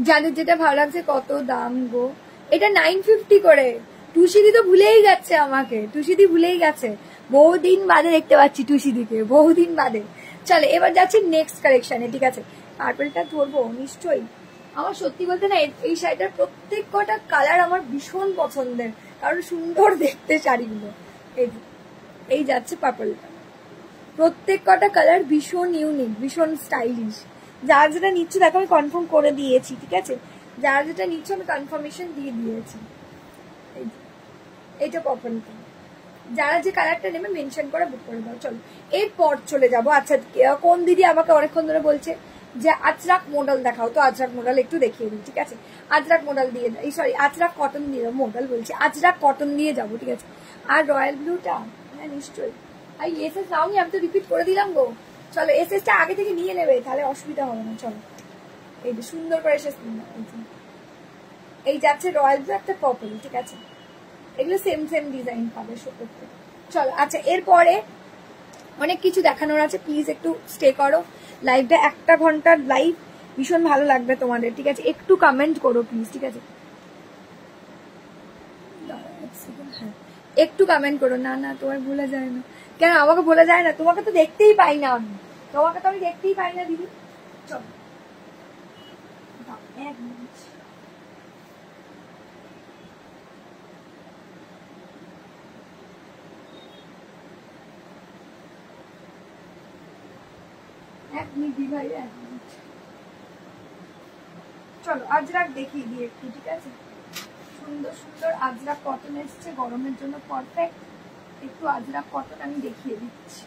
যাদের যেটা ভালো লাগছে। কত দাম গো? এটা 950 করে। টুসিদি তো ভুলেই যাচ্ছে আমাকে, টুসিদি ভুলেই গেছে, বহুদিন বাদে দেখতে পাচ্ছি টুসিদিকে, বহুদিন বাদে। চলে এবার যাচ্ছি নেক্সট কালেকশনে, ঠিক আছে। পার্পলটা ধরবো নিশ্চয়ই। আমার সত্যি বলতে না এই শাড়িটার প্রত্যেক কটা কালার আমার ভীষণ পছন্দের, কারণ সুন্দর দেখতে শাড়িগুলো। এই যাচ্ছে পার্পলটা, প্রত্যেক কটা কালার ভীষণ ইউনিক, ভীষণ স্টাইলিশ। যারা যেটা নিচ্ছ দেখো আমি কনফার্ম করে দিয়েছি, ঠিক আছে। যারা যেটা নিচ্ছ আমি কনফার্মেশন দিয়ে দিয়েছি। এইটা পার্পলটা, যারা যে কালারটা নেবে মেনশন করে বুক করে দাও। চলো এরপর চলে যাবো। আচ্ছা কোন দিদি আমাকে অনেকক্ষণ ধরে বলছে যে আজরাক মডেল দেখাও, তো আজরাক মডেল একটু দেখিয়ে দিই, ঠিক আছে। আজরাক মডেল দিয়ে এই সরি আজরাক কটন দিয়ে মডেল বলছি, আজরাক কটন দিয়ে যাবো, ঠিক আছে। আর রয়্যাল ব্লুটা হ্যাঁ নিশ্চয়ই। আর এসএস নাও নি, আমি তো রিপিট করে দিলাম গো। চলো এসএসটা আগে থেকে নিয়ে নেবে, তাহলে অসুবিধা হবে না। চলো এই যে সুন্দর করে এসএস, এই যাচ্ছে রয়্যাল ব্লু একটা পার্পল, ঠিক আছে। এগুলো সেম সেম ডিজাইন পাবে শোতে। চলো আচ্ছা, এরপরে অনেক কিছু দেখানোর আছে, প্লিজ একটু স্টে করো। লাইভটা 1 ঘন্টার লাইভ, ভীষণ ভালো লাগবে তোমাদের, ঠিক আছে? একটু কমেন্ট করো প্লিজ, ঠিক আছে? হ্যাঁ একটু কমেন্ট করো। না না তোমার ভোলা যায় না। কেন আমাকে ভোলা যায় না? তোমাকে তো দেখতেই পাই না আমি, তোমাকে তো আমি দেখতেই পাই না দিদি। চলো 1 মিনিট, ভাই 1 মিনিট। চলো আজরাক দেখিয়ে দিই একটু, ঠিক আছে? সুন্দর সুন্দর আজরাক কটন এসছে, গরমের জন্য পারফেক্ট। একটু আজরাক কটন আমি দেখিয়ে দিচ্ছি।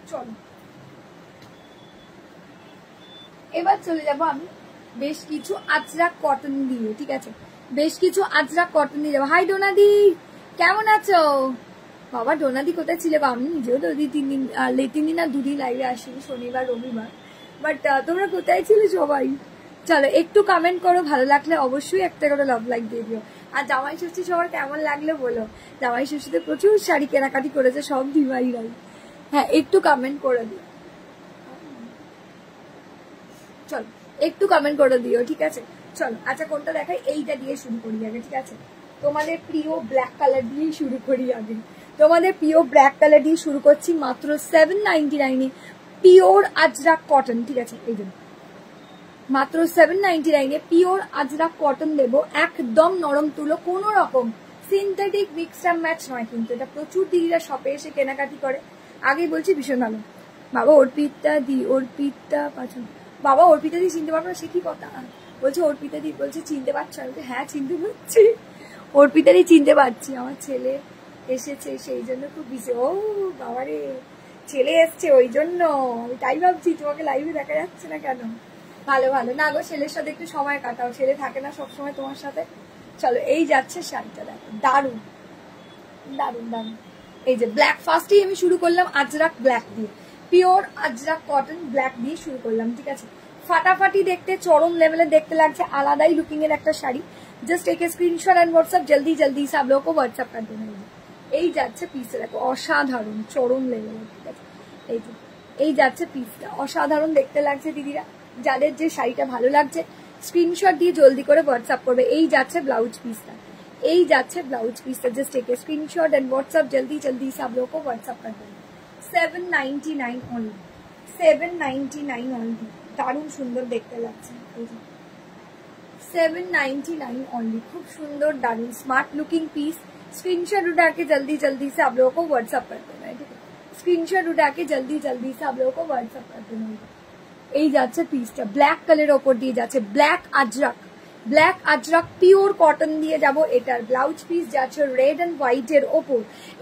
চলো এবার চলে যাবো আমি বেশ কিছু আজরাক কটন দিয়ে, ঠিক আছে? বেশ কিছু আজরাক কটন দিয়ে যাবো। হাই ডোনাদি, কেমন আছো? বাবা ডোনাদি কোথায় ছিলে? আমি নিজেও তো 3 দিন 2 দিন লাইভে আসিনি, শনিবার রবিবার, বাট তোমরা কোথায় ছিলে সবাই? চলো একটু কমেন্ট করো, ভালো লাগলে অবশ্যই একটা করে লাভ লাইক দিয়ে দিও। আর জামাই ষষ্ঠী সবার কেমন লাগলো বলো। জামাই ষষ্ঠীতে প্রচুর শাড়ি কেনাকাটি করেছে সব দিদিভাইরাই। হ্যাঁ একটু কমেন্ট করে দিও, চলো একটু কমেন্ট করে দিও, ঠিক আছে? চলো আচ্ছা কোনটা দেখাই, এইটা দিয়ে শুরু করি আগে, ঠিক আছে? তোমাদের প্রিয় ব্ল্যাক কালার দিয়েই শুরু করি আগে। তোমাদের প্রিয় ব্ল্যাক কালার দিয়ে শুরু করছি, মাত্র 799 পিওর আজরাক কটন, ঠিক আছে? এই জন্য মাত্র 799 পিওর আজরাক কটন দেবো, একদম নরম তুলো, কোনো রকম সিনথেটিক মিক্স অ্যান্ড ম্যাচ নয় কিন্তু। এটা প্রচুর দিদিরা শপে এসে কেনাকাটি করে, আগেই বলছি ভীষণ ভালো। বাবা অর্পিতা দি, অর্পিতা পাচন, বাবা অর্পিতা দি চিনতে পারবো না, সে কি কথা বলছে? অর্পিতা দি বলছে চিনতে পারছো? আমি হ্যাঁ চিনতে পারছি, অর্পিতা দি চিনতে পারছি। আমার ছেলে এসেছে সেই জন্য খুব বিজি। ও বাবারে, ছেলে এসছে ওই জন্য, আমি তাই ভাবছি তোমাকে লাইভে দেখা যাচ্ছে না কেন। ভালো ভালো না গো, ছেলের সাথে একটু সময় কাটাও, ছেলে থাকে না সবসময় তোমার সাথে। চলো এই যাচ্ছে শাড়িটা, দেখো দারুণ দারুণ দারুণ। এই যে ব্ল্যাক, ফার্স্টেই আমি শুরু করলাম আজরাক ব্ল্যাক দিয়ে, পিওর আজরাক কটন ব্ল্যাক দিয়ে শুরু করলাম, ঠিক আছে? ফাটাফাটি দেখতে, চরম লেভেলে দেখতে লাগছে, আলাদাই লুকিং এর একটা sari. Just take a screenshot and WhatsApp জলদি জলদি সব লোক হোয়াটসঅ্যাপ कर देना। এই যাচ্ছে পিসটা, দেখো অসাধারণ চরম লেভেলের, ঠিক আছে? এই যে এই যাচ্ছে পিসটা, অসাধারণ দেখতে লাগছে দিদিরা। যাদের যে শাড়িটা ভালো লাগছে স্ক্রিনশট দিয়ে জলদি করে হোয়াটসঅ্যাপ করবে। এই যাচ্ছে ব্লাউজ পিসটা, এই যাচ্ছে ব্লাউজ পিসটা, just take a screenshot and WhatsApp জলদি জলদি সব লোক হোয়াটসঅ্যাপ कर देना। 799 অনলি, 799 অনলি, দারুণ সুন্দর দেখতে লাগছে। এই যে 799 অনলি, খুব সুন্দর দারুণ স্মার্ট लुकिंग पीस। स्क्रीनशॉट उठा के जल्दी जल्दी से आप लोगों को व्हाट्सएप कर देना है, ठीक है? स्क्रीनशॉट उठा के जल्दी जल्दी से आप लोगों को व्हाट्सएप कर देना है। এই যাচ্ছে পিসটা, ব্ল্যাক কালারের ওপর দিয়ে যাচ্ছে, black Ajrak, black Ajrak pure cotton দিয়ে যাব। এটার ব্লাউজ পিস যাচ্ছে রেড এন্ড হোয়াইট এর ওপর,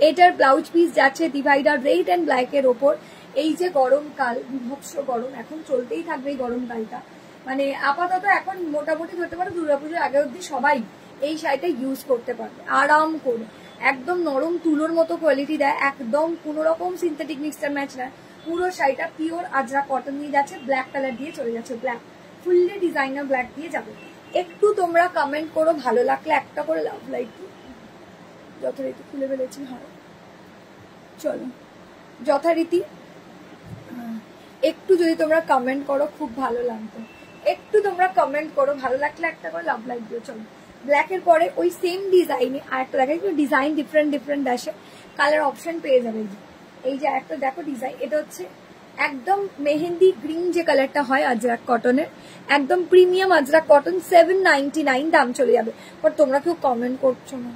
এটার ব্লাউজ পিস যাচ্ছে ডিভাইডার রেড এন্ড ব্ল্যাক এর ওপর। এই যে গরমকাল, বিভৎস গরম এখন চলতেই থাকবে এই গরমকালটা, মানে আপাতত এখন মোটামুটি ধরতে পারো দুর্গাপুজোর আগে অব্দি সবাই এই শাড়িটা ইউজ করতে পারবে আরাম করে। একদম নরম তুলোর মতো কোয়ালিটি দেয়, একদম কোনো রকম সিনথেটিক মিক্সচার ম্যাচ না। পুরো শাড়িটা পিওর আজরা কটন দিয়ে যাচ্ছে, ব্ল্যাক কালার দিয়ে চলে যাচ্ছে, ব্ল্যাক ফুললি ডিজাইনার ব্ল্যাক দিয়ে যাবে। একটু তোমরা কমেন্ট করো, ভালো লাগলে একটা করে লাভ লাইক যথারীতি খুলে ফেলেছি। হয় চলো যথারীতি একটু যদি তোমরা কমেন্ট করো খুব ভালো লাগবে। একটু তোমরা কমেন্ট করো, ভালো লাগলে একটা করে লাভ লাইক দিও। চলো ব্ল্যাকের পরে ওই সেম ডিজাইনে আর একটা দেখা যায়, ডিজাইন ডিফারেন্ট ডিফারেন্ট আসে, কালার অপশন পেয়ে যাবে। এই যে একটা দেখো ডিজাইন, এটা হচ্ছে একদম মেহেন্দি গ্রিন যে কালারটা হয় আজরাক কটনের, একদম প্রিমিয়াম আজরাক কটন। 799 দাম চলে যাবে। বাট তোমরা কেউ কমেন্ট করছো না,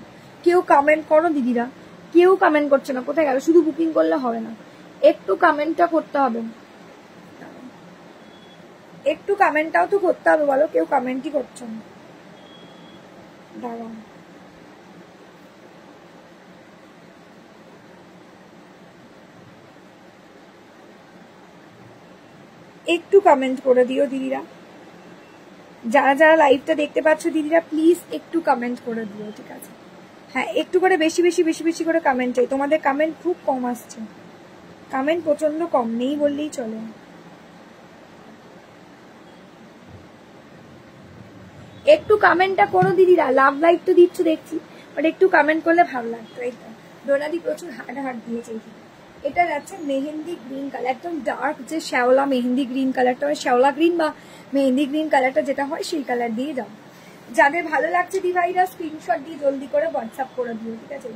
কেউ কমেন্ট করো দিদিরা, কেউ কমেন্ট করছো না, কোথায় গেল? শুধু বুকিং করলে হবে না, একটু কমেন্টটা করতে হবে, একটু কমেন্টটাও তো করতে হবে, বলো কেউ কমেন্টই করছো না। দাঁড়াও একটু কমেন্ট করে দিও দিদিরা, যারা যারা লাইভটা দেখতে পাচ্ছ দিদিরা প্লিজ একটু কমেন্ট করে দিও, ঠিক আছে? হ্যাঁ একটু করে বেশি বেশি বেশি বেশি করে কমেন্ট চাই, তোমাদের কমেন্ট খুব কম আসছে। কমেন্ট প্রচন্ড কম, নেই বললেই চলে। একটু কমেন্টটা করো দিদিরা, লাভ লাইক তো দিচ্ছ দেখছি, বাট একটু কমেন্ট করলে ভালো লাগতো। এই তো ডোনাদি প্রচুর হার্ট দিয়েছে। এটা যাচ্ছে মেহেন্দি গ্রিন কালার, একদম ডার্ক যে শ্যাওলা মেহেন্দি গ্রিন কালারটা, শ্যাওলা গ্রিন বা মেহেন্দি গ্রিন কালারটা যেটা হয় সেই কালার দিয়ে যাও। যাদের ভালো লাগছে দিভাইরা স্ক্রিনশট দিয়ে জলদি করে হোয়াটসঅ্যাপ করে দিও, ঠিক আছে।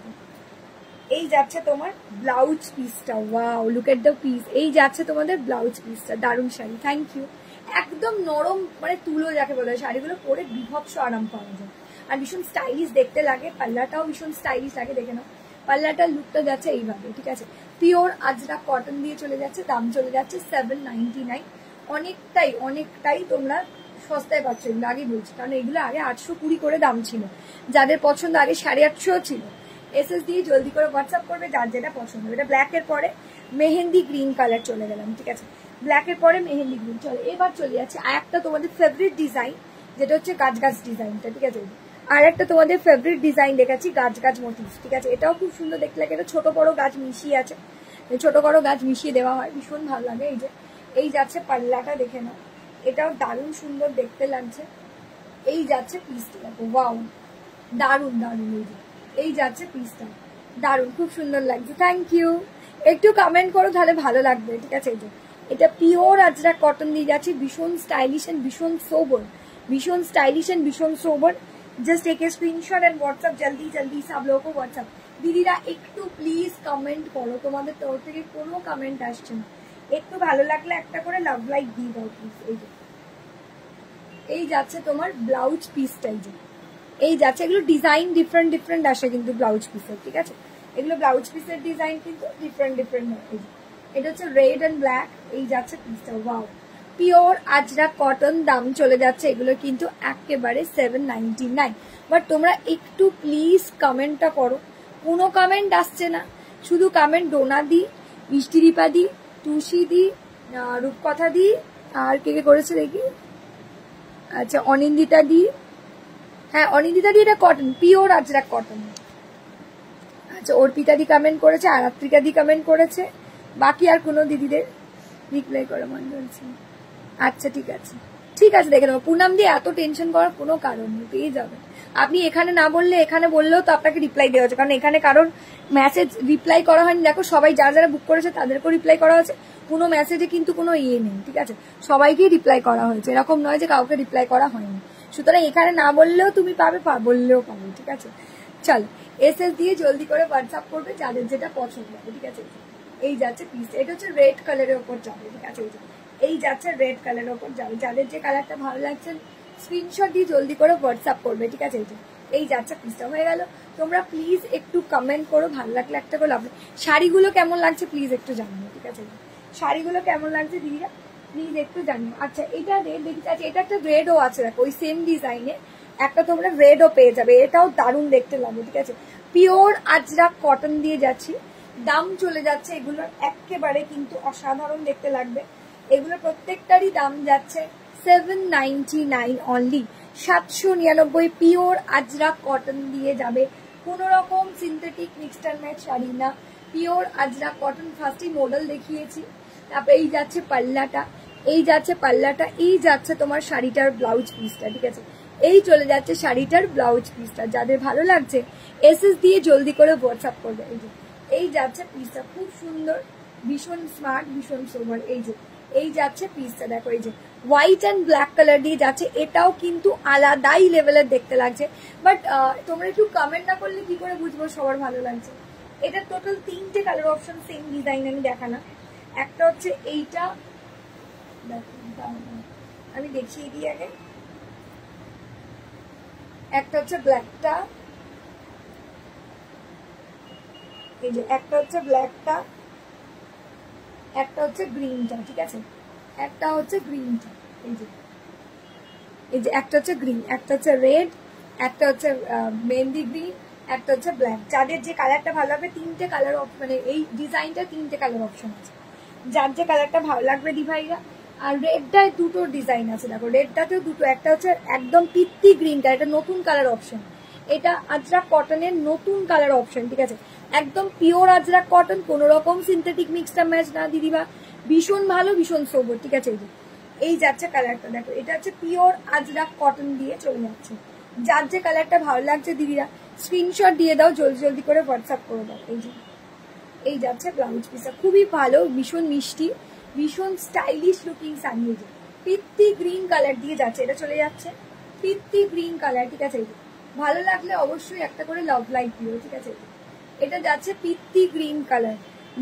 এই যাচ্ছে তোমার ব্লাউজ পিসটা, wow look at the piece. এই যাচ্ছে তোমাদের ব্লাউজ পিসটা, দারুণ শাড়ি, থ্যাংক ইউ। একদম নরম মানে তুলো যাকে বলে, শাড়িগুলো পরে বিভৎস আরাম পাওয়া যায় আর ভীষণ স্টাইলিশ দেখতে লাগে। পাল্লাটাও ভীষণ স্টাইলিশ লাগে, দেখে নাও পাল্লাটার লুকটা যাচ্ছে এইভাবে, ঠিক আছে। পিওর আজরাক কটন দিয়ে চলে যাচ্ছে, দাম চলে যাচ্ছে 799। অনেকটাই তোমরা সস্তায় পাচ্ছ এগুলো, আগে বলছি, কারণ এগুলো আগে 820 করে দাম ছিল। যাদের পছন্দ আগে 850 ছিল। এসএস দিয়ে জলদি করে হোয়াটসঅ্যাপ করবে যার যেটা পছন্দ হবে। এটা ব্ল্যাকের পরে মেহেন্দি গ্রিন কালার চলে গেলাম, ঠিক আছে। ব্ল্যাকের পরে মেহেন্দি গ্রিন চলে। এবার চলে যাচ্ছে আর একটা তোমাদের ফেভারিট ডিজাইন, যেটা হচ্ছে গাছ ডিজাইনটা, ঠিক আছে। আর একটা তোমাদের ফেভারিট ডিজাইন দেখাচ্ছি, গাছ মোটিভ, ঠিক আছে। এটাও খুব সুন্দর দেখতে লাগে, এটা ছোট বড় গাছ মিশিয়ে আছে, ছোট বড় গাছ মিশিয়ে দেওয়া হয়, ভীষণ ভালো লাগে। এই যাচ্ছে পাল্লাটা, দেখে নাও, এটাও দারুণ সুন্দর দেখতে লাগছে। এই যাচ্ছে পিসটা, দেখো ওয়াও দারুণ। এই যাচ্ছে পিসটা, দারুণ, খুব সুন্দর লাগছে, থ্যাংক ইউ। একটু কমেন্ট করো তাহলে ভালো লাগবে, ঠিক আছে। এটা পিওর আজরাক কটন দিয়ে যাচ্ছে, ভীষণ স্টাইলিশ এন্ড ভীষণ সোबर। जस्ट एक स्क्रीनशॉट एंड व्हाट्सएप जल्दी सब लोगों को व्हाट्सएप। দিদিরা একটু প্লিজ কমেন্ট করো, তোমাদের তরফ থেকে কোনো কমেন্ট আসছে না। একটু ভালো লাগলে একটা করে লাভ লাইক দিয়ে দাও প্লিজ। এই যাচ্ছে তোমার ব্লাউজ পিসটাই, এই যাচ্ছে, এগুলো ডিজাইন ডিফারেন্ট আসে কিন্তু ব্লাউজ পিসের, ঠিক আছে। এগুলো ব্লাউজ পিসের ডিজাইন কিন্তু ডিফারেন্ট হয়। এটা হচ্ছে রেড এন্ড ব্ল্যাক। এই যাচ্ছে পিসটা, ওয়াও পিওর আজরাক কটন, দাম চলে যাচ্ছে এগুলো কিন্তু একেবারে 799। বাট তোমরা একটু প্লিজ কমেন্টটা করো, কোনো কমেন্ট আসছে না, শুধু কমেন্ট ডোনা দি, মিষ্টি দীপা দি, টুসি দি, রূপকথা দি, আর কে করেছে দেখি, আচ্ছা অনিন্দিতা দি, হ্যাঁ অনিন্দিতা দি, এটা কটন, পিওর আজরাক কটন। আচ্ছা অর্পিতা দি কমেন্ট করেছে, আরাত্রিকা দি কমেন্ট করেছে, বাকি আর কোনো দিদিদের রিপ্লাই করে মন চলছে। আচ্ছা ঠিক আছে দেখে নেবো। পুনাম দিয়ে এত টেনশন করার কোনো কারণ নেই, পেয়ে যাবেন আপনি। এখানে না বললে এখানে বললেও তো আপনাকে রিপ্লাই দেওয়া হচ্ছে, কারণ এখানে কারোর মেসেজ রিপ্লাই করা হয়নি। দেখো সবাই যারা বুক করেছে তাদেরকেও রিপ্লাই করা হয়েছে, কোনো মেসেজে কিন্তু কোনো ইয়ে নেই, ঠিক আছে। সবাইকেই রিপ্লাই করা হয়েছে, এরকম নয় যে কাউকে রিপ্লাই করা হয়নি। সুতরাং এখানে না বললেও তুমি পাবে, বললেও পাবে, ঠিক আছে। চল এসএস দিয়ে জলদি করে হোয়াটসঅ্যাপ করবে যাদের যেটা পছন্দ হবে, ঠিক আছে। এই যাচ্ছে পিস, এটা হচ্ছে রেড কালারের ওপর যাবে, ঠিক আছে। এই যাচ্ছে রেড কালারের ওপর যাবে, যাদের যে কালারটা ভালো লাগছে স্ক্রিনশট দিয়ে জলদি করে হোয়াটসঅ্যাপ করবে, ঠিক আছে। এই যাচ্ছে পিসটা হয়ে গেল। তোমরা প্লিজ একটু কমেন্ট করো, ভালো লাগলে একটা করে লাভ। শাড়িগুলো কেমন লাগছে প্লিজ একটু জানিও, ঠিক আছে। শাড়িগুলো কেমন লাগছে দিদিরা প্লিজ একটু জানিও। আচ্ছা এটা রেড দেখতে, আচ্ছা এটা একটা রেডও আছে, দেখো ওই সেম ডিজাইনে একটা তোমরা রেডও পেয়ে যাবে, এটাও দারুণ দেখতে লাগবে, ঠিক আছে। পিওর আজরাক কটন দিয়ে যাচ্ছি, দাম চলে যাচ্ছে এগুলোর একেবারে কিন্তু অসাধারণ দেখতে লাগবে। এগুলো প্রত্যেকটারই দাম যাচ্ছে 799 অনলি, 799। পিওর আজরাক কটন দিয়ে যাবে, কোন রকম synthetic mixed and match sari না, পিওর আজরাক কটন। ফার্স্টই মডেল দেখিয়েছি, তারপরে এই যাচ্ছে পাল্লাটা, এই যাচ্ছে তোমার শাড়িটার ব্লাউজ পিসটা, ঠিক আছে। এই চলে যাচ্ছে শাড়িটার ব্লাউজ পিসটা। যাদের ভালো লাগছে এসএস দিয়ে জলদি করে হোয়াটসঅ্যাপ করবে। এই যাচ্ছে পিসটা, খুব সুন্দর, ভীষণ স্মার্ট, ভীষণ সোবার। এই যাচ্ছে পিসটা, দেখো এই যে হোয়াইট অ্যান্ড ব্ল্যাক কালার দিয়ে যাচ্ছে, এটাও কিন্তু আলাদাই লেভেলের দেখতে লাগছে। বাট তোমরা একটু কমেন্ট না করলে কি করে বুঝবো সবার ভালো লাগছে। এটা টোটাল 3টে কালার অপশন, সেম ডিজাইন আমি দেখালাম। একটা হচ্ছে এইটা, আমি দেখিয়ে দিই আগে। একটা হচ্ছে ব্ল্যাকটা, এই যে একটা হচ্ছে ব্ল্যাকটা, একটা হচ্ছে গ্রিনটা, ঠিক আছে। একটা হচ্ছে গ্রিনটা, এই যে একটা হচ্ছে গ্রিন, একটা হচ্ছে রেড, একটা হচ্ছে মেহেন্দি গ্রিন, একটা হচ্ছে ব্ল্যাক। যাদের যে কালারটা ভালো লাগবে, 3টে কালার, মানে এই ডিজাইনটা 3টে কালার অপশন আছে, যার যে কালারটা ভালো লাগবে দিভাইরা। আর রেডটায় 2টো ডিজাইন আছে, দেখো রেডটাতেও 2টো, একটা হচ্ছে একদম পিত্তি গ্রিন কালার, এটা নতুন কালার অপশন, এটা আজরাক কটনের নতুন কালার অপশন, ঠিক আছে, একদম পিওর আজরাক কটন, কোন রকম সিনথেটিক মিক্সড ম্যাচ না দিদিবা, ভীষণ ভালো, ভীষণ সোবর, ঠিক আছে। এই যাচ্ছে কালারটা, দেখো এটা হচ্ছে পিওর আজরাক কটন দিয়ে চলে যাচ্ছে। যার যে কালারটা ভালো লাগছে দিদিরা স্ক্রিনশট দিয়ে দাও, জলদি জলদি করে হোয়াটসঅ্যাপ করে দাও। এই যাচ্ছে ব্লাউজ পিসটা, খুবই ভালো, ভীষণ মিষ্টি, ভীষণ স্টাইলিশ লুকিং শাড়ি। এই যে পিত্তি গ্রিন কালার দিয়ে যাচ্ছে, এটা চলে যাচ্ছে পিত্তি গ্রিন কালার, ঠিক আছে। ভালো লাগলে অবশ্যই একটা করে লাভ লাইক দিও, ঠিক আছে। এটা যাচ্ছে পিত্তি গ্রিন কালার,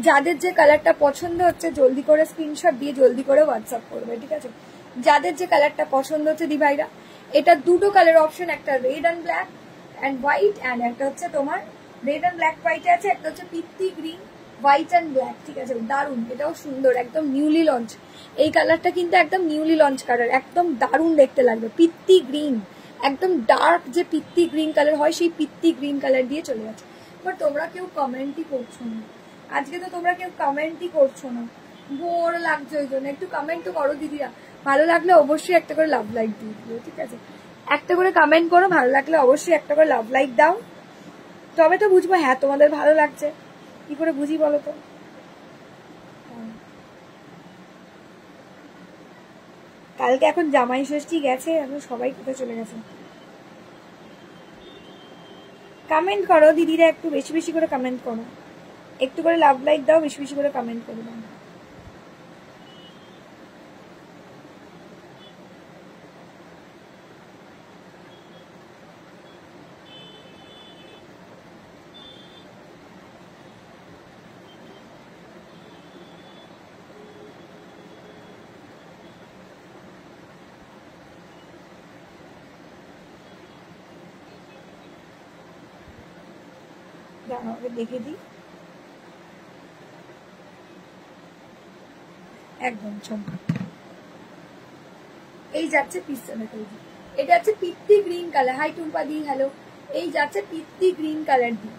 যাদের যে কালারটা পছন্দ হচ্ছে জলদি করে স্ক্রিনশট দিয়ে জলদি করে হোয়াটসঅ্যাপ করবে, ঠিক আছে। যাদের যে কালারটা পছন্দ হচ্ছে দি ভাইরা, এটা দুটো কালার অপশন, একটা red and black and white, and একটা হচ্ছে তোমার রেড অ্যান্ড ব্ল্যাক হোয়াইটে আছে, একটা হচ্ছে পিত্তি গ্রিন হোয়াইট অ্যান্ড ব্ল্যাক, ঠিক আছে। দারুণ, এটাও সুন্দর, একদম নিউলি লঞ্চ। এই কালারটা কিন্তু একদম নিউলি লঞ্চ কালার, একদম দারুণ দেখতে লাগবে। পিত্তি গ্রিন, একদম ডার্ক যে পিত্তি গ্রিন কালার হয় সেই পিত্তি গ্রিন কালার দিয়ে চলে যাচ্ছে। বাট তোমরা কেউ কমেন্টই করছো না আজকে, তো তোমরা কেউ কমেন্টই করছো না, বোর লাগছে, ওই জন্য একটু কমেন্ট তো করো দিদিরা। ভালো লাগলে অবশ্যই একটা করে লাভ লাইক দিয়ে দিও, ঠিক আছে। একটা করে কমেন্ট করো, ভালো লাগলে অবশ্যই একটা করে লাভ লাইক দাও, তবে তো বুঝবো হ্যাঁ তোমাদের ভালো লাগছে। কি করে বুঝি বলো তো? কালকে এখন জামাই ষষ্ঠী গেছে, এখন সবাই কোথায় চলে গেছে। কমেন্ট করো দিদিরা, একটু বেশি বেশি করে কমেন্ট করো, একটু করে লাভ লাইক দাও, বেশি বেশি করে কমেন্ট করে দাও। দেখে দিই, একদম এই যাচ্ছে পিসটা, দেখো এটা হচ্ছে পিত্তি গ্রিন কালার। হাই টুম্পা দি, হ্যালো। এই যাচ্ছে পিত্তি গ্রিন কালার দি,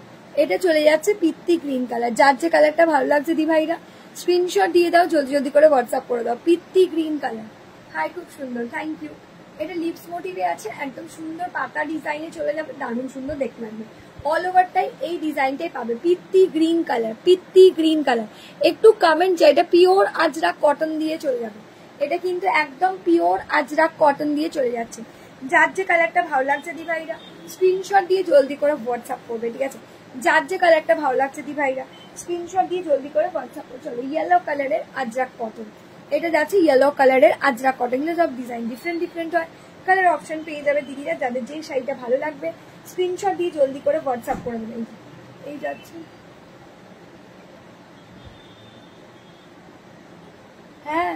এটা চলে যাচ্ছে পিত্তি গ্রিন কালার। যার যে কালারটা ভালো লাগছে দি ভাইরা স্ক্রিনশট দিয়ে দাও, জলদি জলদি করে হোয়াটসঅ্যাপ করে দাও। পিত্তি গ্রিন কালার, হাই, খুব সুন্দর, থ্যাংক ইউ। এটা লিপস মোটিভে আছে, একদম সুন্দর পাতা ডিজাইনে চলে যাবে, দারুণ সুন্দর দেখতে লাগবে। অল ওভারটাই এই ডিজাইনটাই পাবে, পিত্তি গ্রিন কালার, পিত্তি গ্রিন কালার। একটু কমেন্ট চাই, এটা পিওর আজরাক কটন দিয়ে চলে যাবে, এটা কিন্তু একদম পিওর আজরাক কটন দিয়ে চলে যাচ্ছে। যার যে কালারটা ভালো লাগছে দি ভাইরা স্ক্রিনশট দিয়ে জলদি করে হোয়াটসঅ্যাপ করবে, ঠিক আছে। যার যে কালারটা ভালো লাগছে দি ভাইরা স্ক্রিনশট দিয়ে জলদি করে হোয়াটসঅ্যাপ করে চলো। ইয়েলো কালারের আজরাক কটন, এটা যাচ্ছে ইয়েলো কালারের আজরাক কটন। এগুলো সব ডিজাইন ডিফারেন্ট ডিফারেন্ট হয়, কালার অপশন পেয়ে যাবে দিদিরা। যাদের যেই শাড়িটা ভালো লাগবে স্ক্রিনশট দিয়ে জলদি করে হোয়াটসঅ্যাপ করে দেবে। এই যাচ্ছে, হ্যাঁ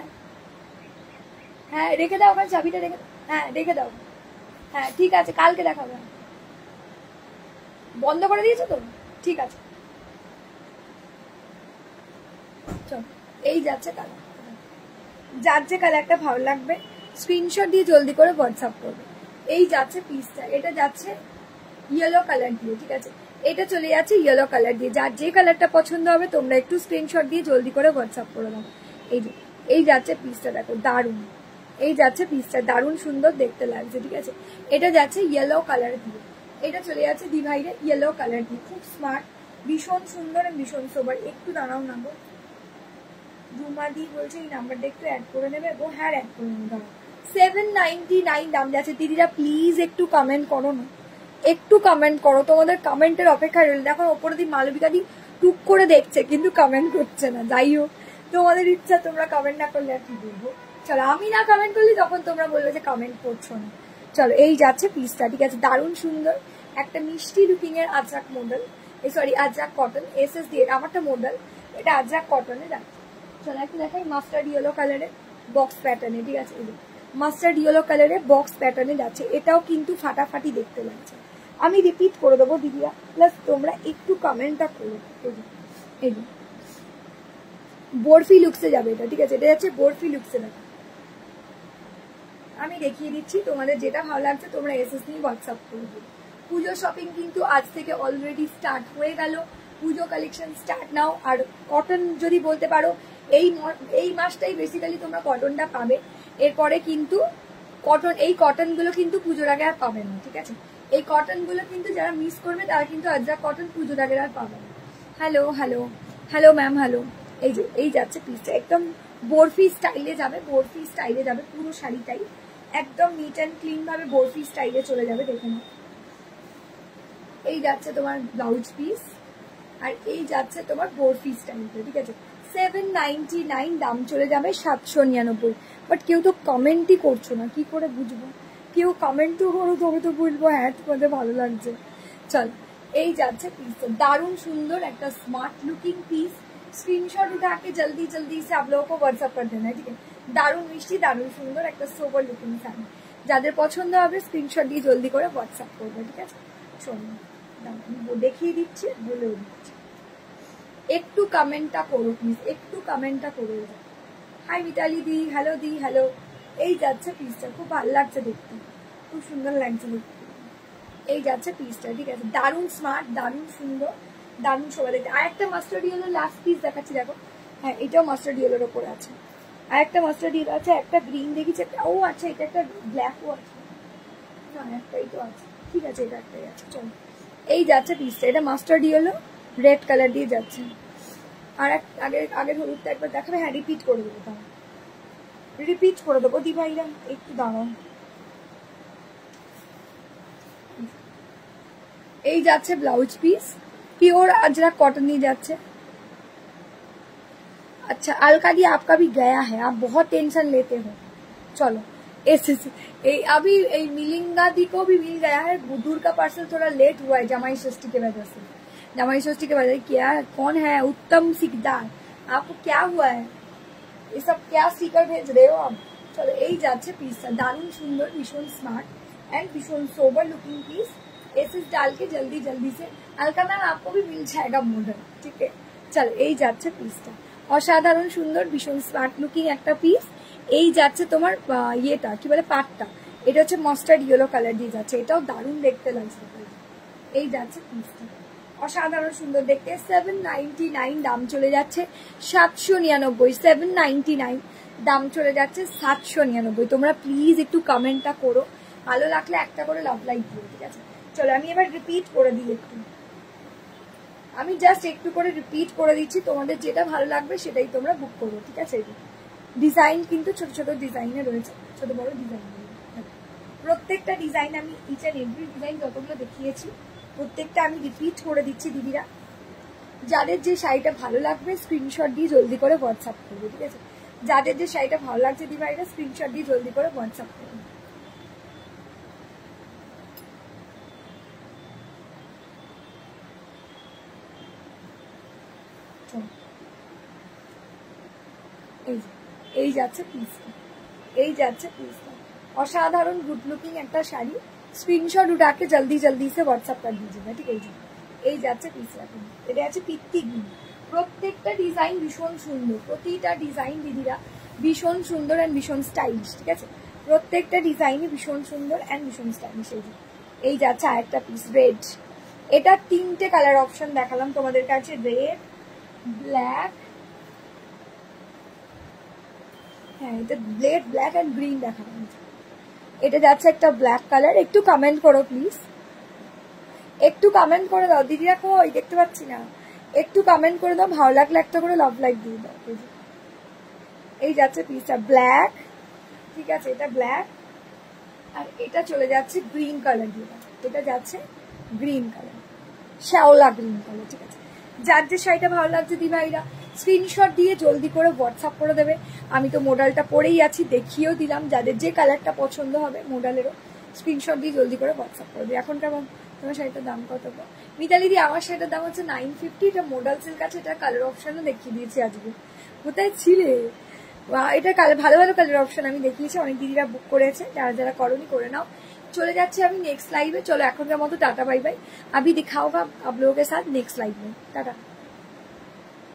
হ্যাঁ রেখে দাও, ওখানে চাবিটা রেখে, হ্যাঁ রেখে দাও, হ্যাঁ ঠিক আছে, কালকে দেখাবে। বন্ধ করে দিয়েছো তো, ঠিক আছে চল। এই যাচ্ছে কালার, যার যে কালারটা ভালো লাগবে স্ক্রিনশট দিয়ে জলদি করে হোয়াটসঅ্যাপ করবে। এই যাচ্ছে পিসটা, এটা যাচ্ছে ইয়েলো কালার দিয়ে, ঠিক আছে। এটা চলে যাচ্ছে ইয়েলো কালার দিয়ে। যার যে কালারটা পছন্দ হবে তোমরা একটু স্ক্রিনশট দিয়ে জলদি করে হোয়াটসঅ্যাপ করে দাও। এই যে এই যাচ্ছে পিসটা, দেখো দারুণ, এই যাচ্ছে পিসটা, দারুণ সুন্দর দেখতে লাগছে, ঠিক আছে। এটা যাচ্ছে ইয়েলো কালার দিয়ে, এটা চলে যাচ্ছে ডিভাইডে ইয়েলো কালার দিয়ে, খুব স্মার্ট, ভীষণ সুন্দর, ভীষণ সোবার। একটু দাঁড়াও না গো, রুমা দি বলছে এই নাম্বারটা একটু অ্যাড করে নেবে গো। হ্যাঁ অ্যাড করে নেবে, দাঁড়াও। 799 দাম যাচ্ছে। দিদিরা প্লিজ একটু কমেন্ট করো না, একটু কমেন্ট করো, তোমাদের কমেন্টের অপেক্ষা রইল। দেখো ওপরে দি মালবিকা দি টুক করে দেখছে কিন্তু কমেন্ট করছে না। যাই হোক তোমাদের ইচ্ছা, তোমরা কমেন্ট না করলে আর কি বলবো। চলো, আমি না কমেন্ট করলে তখন তোমরা বলবে যে কমেন্ট করছো না। চলো, এই যাচ্ছে পিসটা, ঠিক আছে, দারুণ সুন্দর একটা মিষ্টি লুকিং এর Ajrak model, sorry Ajrak cotton, SS দিয়ে আমারটা মডেল, এটা আজরাক কটনে যাচ্ছে। চলো একটু দেখাই, মাস্টার্ড ইয়েলো কালারের বক্স প্যাটার্নে, ঠিক আছে, মাস্টার্ড ইয়েলো কালারের বক্স প্যাটার্নে যাচ্ছে। এটাও কিন্তু ফাটাফাটি দেখতে লাগছে। আমি রিপিট করে দেবো দিদিরা, প্লাস তোমরা একটু কমেন্টটা করো। এই যে বরফি লুকসে যাবে এটা, ঠিক আছে, এটা যাচ্ছে বরফি লুকসে যাবে। আমি দেখিয়ে দিচ্ছি, তোমাদের যেটা ভালো লাগছে তোমরা এসএস নিয়ে হোয়াটসঅ্যাপ করে দিও। পুজো শপিং কিন্তু আজ থেকে অলরেডি স্টার্ট হয়ে গেল, পুজো কালেকশন স্টার্ট নাও। আর কটন যদি বলতে পারো এই মাসটাই বেসিক্যালি তোমরা কটনটা পাবে, এরপরে কিন্তু কটন, এই কটনগুলো কিন্তু পুজোর আগে আর পাবে না, ঠিক আছে। এই কটন গুলো কিন্তু যারা মিস করবে তারা কিন্তু আজরাক কটন পুজোর আগের আর পাবে না। Hello hello hello ma'am, hello. এই যে এই যাচ্ছে পিসটা, একদম বরফি স্টাইলে যাবে, বরফি স্টাইলে যাবে পুরো শাড়িটাই, একদম নিট অ্যান্ড ক্লিন ভাবে বরফি স্টাইলে চলে যাবে। দেখে নাও, এই যাচ্ছে তোমার ব্লাউজ পিস, আর এই যাচ্ছে তোমার বরফি স্টাইলটা, ঠিক আছে। 799 দাম চলে যাবে 799। বাট কেউ তো কমেন্টই করছো না, কি করে বুঝবো? কেউ কমেন্টও করো তবে তো বুঝবো হ্যাঁ তোমাদের ভালো লাগছে। চল, এই যাচ্ছে পিসটা, দারুণ সুন্দর একটা স্মার্ট লুকিং পিস। स्क्रीनशॉट उठा के जल्दी जल्दी से आप लोगों को व्हाट्सअप कर देना है, ठीक है। দারুণ মিষ্টি, দারুণ সুন্দর একটা সোবার লুকিং শাড়ি, যাদের পছন্দ হবে স্ক্রিনশট দিয়ে জলদি করে হোয়াটসঅ্যাপ করবে, ঠিক আছে। শোনো, দেখিয়ে দিচ্ছি, বলেও দিচ্ছি, একটু কমেন্টটা করো প্লিজ, একটু কমেন্টটা করে দাও। হাই মিতালি দি, হ্যালো দি, হ্যালো। এই যাচ্ছে পিসটা, খুব ভালো লাগছে দেখতে, খুব সুন্দর লাগছে দেখতে। এই যাচ্ছে পিসটা, ঠিক আছে, দারুণ স্মার্ট, দারুণ সুন্দর, দারুণ শোভা দেখতে। আর একটা মাস্টার্ড ইয়েলো লাস্ট পিস দেখাচ্ছি, দেখো। হ্যাঁ, এটাও মাস্টার্ড ইয়েলোর ওপরে আছে, আর একটা মাস্টার্ড ইয়েলো আছে, একটা গ্রিন দেখেছি, একটা ও আচ্ছা এটা একটা ব্ল্যাকও আছে, না একটাই তো আছে, ঠিক আছে এটা একটাই আছে। চলো, এই যাচ্ছে পিসটা, এটা মাস্টার্ড ইয়েলো রেড কালার দিয়ে যাচ্ছে। আর আগের হলুদটা একবার দেখাবে, হ্যাঁ রিপিট করে দেবো, তাহলে রিপিট করে দেবো দি ভাইরা, একটু দাঁড়াও। এই যাচ্ছে blouse piece, pure Ajrak cotton नहीं जाच्छे। अच्छा अलका दी आपका भी गया है, आप बहुत टेंशन लेते हो। चलो अभी मिलिंगा दी को भी मिल गया है, दूर का पार्सल थोड़ा लेट हुआ है जमाई षष्ठी के वजह से, जमाई षष्ठी के वजह से। क्या कौन है उत्तम सिकदार, आपको क्या हुआ है, ये सब क्या स्टिकर भेज रहे हो आप। चलो এই যাচ্ছে পিসটা, দারুণ সুন্দর, ভীষণ স্মার্ট एंड भीषण सोबर लुकिंग पीस। एसेस डाल के जल्दी जल्दी से, अलका मैम आपको भी मिल जाएगा मॉडल, ठीक है। चलो এই যাচ্ছে পিসটা, অসাধারণ সুন্দর, ভীষণ স্মার্ট লুকিং একটা পিস। এই যাচ্ছে তোমার ইয়েটা কি বলে পাটটা, এটা হচ্ছে মাস্টার্ড ইয়েলো কালার দিয়ে যাচ্ছে, এটাও দারুণ দেখতে লাগছে। এই যাচ্ছে পিসটা, অসাধারণ সুন্দর দেখতে। 799 দাম চলে যাচ্ছে 799, 799 দাম চলে যাচ্ছে 799। তোমরা প্লিজ একটু কমেন্টটা করো, ভালো লাগলে একটা করে লাভ লাইক দিও, ঠিক আছে। চলো আমি এবার রিপিট করে দিই, একটু আমি জাস্ট একটু করে রিপিট করে দিচ্ছি, তোমাদের যেটা ভালো লাগবে সেটাই তোমরা বুক করো, ঠিক আছে। ডিজাইন কিন্তু ছোট ছোট ডিজাইনে রয়েছে, ছোট বড় ডিজাইন, প্রত্যেকটা ডিজাইন আমি ইচ এন্ড এভরি ডিজাইন যতগুলো দেখিয়েছি প্রত্যেকটা আমি রিপিট করে দিচ্ছি দিদিরা। যাদের যে শাড়িটা ভালো লাগবে স্ক্রিনশট দিয়ে জলদি করে হোয়াটসঅ্যাপ করবে, ঠিক আছে। যাদের যে শাড়িটা ভালো লাগছে দিদিভাইরা স্ক্রিনশট দিয়ে জলদি করে হোয়াটসঅ্যাপ করবে। এই যাচ্ছে পিসটা, এই যাচ্ছে পিসটা, অসাধারণ গুড লুকিং একটা শাড়ি। স্ক্রিনশট उठा के जल्दी जल्दी से व्हाट्सएप कर दीजिएगा, ठीक है। এই যাচ্ছে পিসটা, এটা আছে পিত্তি গ্রিন। প্রত্যেকটা ডিজাইন ভীষণ সুন্দর, প্রতিটা ডিজাইন দিদিরা ভীষণ সুন্দর এন্ড ভীষণ স্টাইলিশ, ঠিক আছে। প্রত্যেকটা ডিজাইনই ভীষণ সুন্দর এন্ড ভীষণ স্টাইলিশ। এই যাচ্ছে আরেকটা পিস রেড, এটা তিনটে কালার অপশন দেখালাম তোমাদের কাছে, রেড, ব্ল্যাক, হ্যাঁ এটা ব্লেড ব্ল্যাক এন্ড গ্রিন দেখালাম। এটা যাচ্ছে একটা ব্ল্যাক কালার, একটু কমেন্ট করো প্লিজ, একটু কমেন্ট করে দাও দিদিরা, কই দেখতে পাচ্ছি না, একটু কমেন্ট করে দাও, ভালো লাগলে একটা করে লাভ লাইক দিয়ে দাও। এই যাচ্ছে পিসটা ব্ল্যাক, ঠিক আছে, এটা ব্ল্যাক, আর এটা চলে যাচ্ছে গ্রিন কালার দিয়ে, এটা যাচ্ছে গ্রিন কালার, শ্যাওলা গ্রিন কালার, ঠিক আছে। যার যে শাড়িটা ভালো লাগছে দিভাইরা স্ক্রিনশট দিয়ে জলদি করে হোয়াটসঅ্যাপ করে দেবে। আমি তো মডেলটা পরেই আছি, দেখিয়েও দিলাম, যাদের যে কালারটা পছন্দ হবে মডেলেরও স্ক্রিনশট দিয়ে জলদি করে হোয়াটসঅ্যাপ করবে। এখন কেমন তোমার শাড়িটার দাম কত? মিতালি দি আমার শাড়িটার দাম হচ্ছে 950, এটা মডেল সিল্ক আছে, এটা কালার অপশনও দেখিয়ে দিয়েছি আজকে। কোথায় ছিলে? এটা কালার ভালো ভালো কালার অপশন আমি দেখিয়েছি, অনেক দিদিরা বুক করেছে, যারা যারা করনি করে নাও। चले जाच्छे अभी नेक्स्ट लाइव में। चलो एखनकार मतो टाटा बाय बाय, अभी दिखाऊंगा आप लोगों के साथ नेक्स्ट लाइव में। टाटा।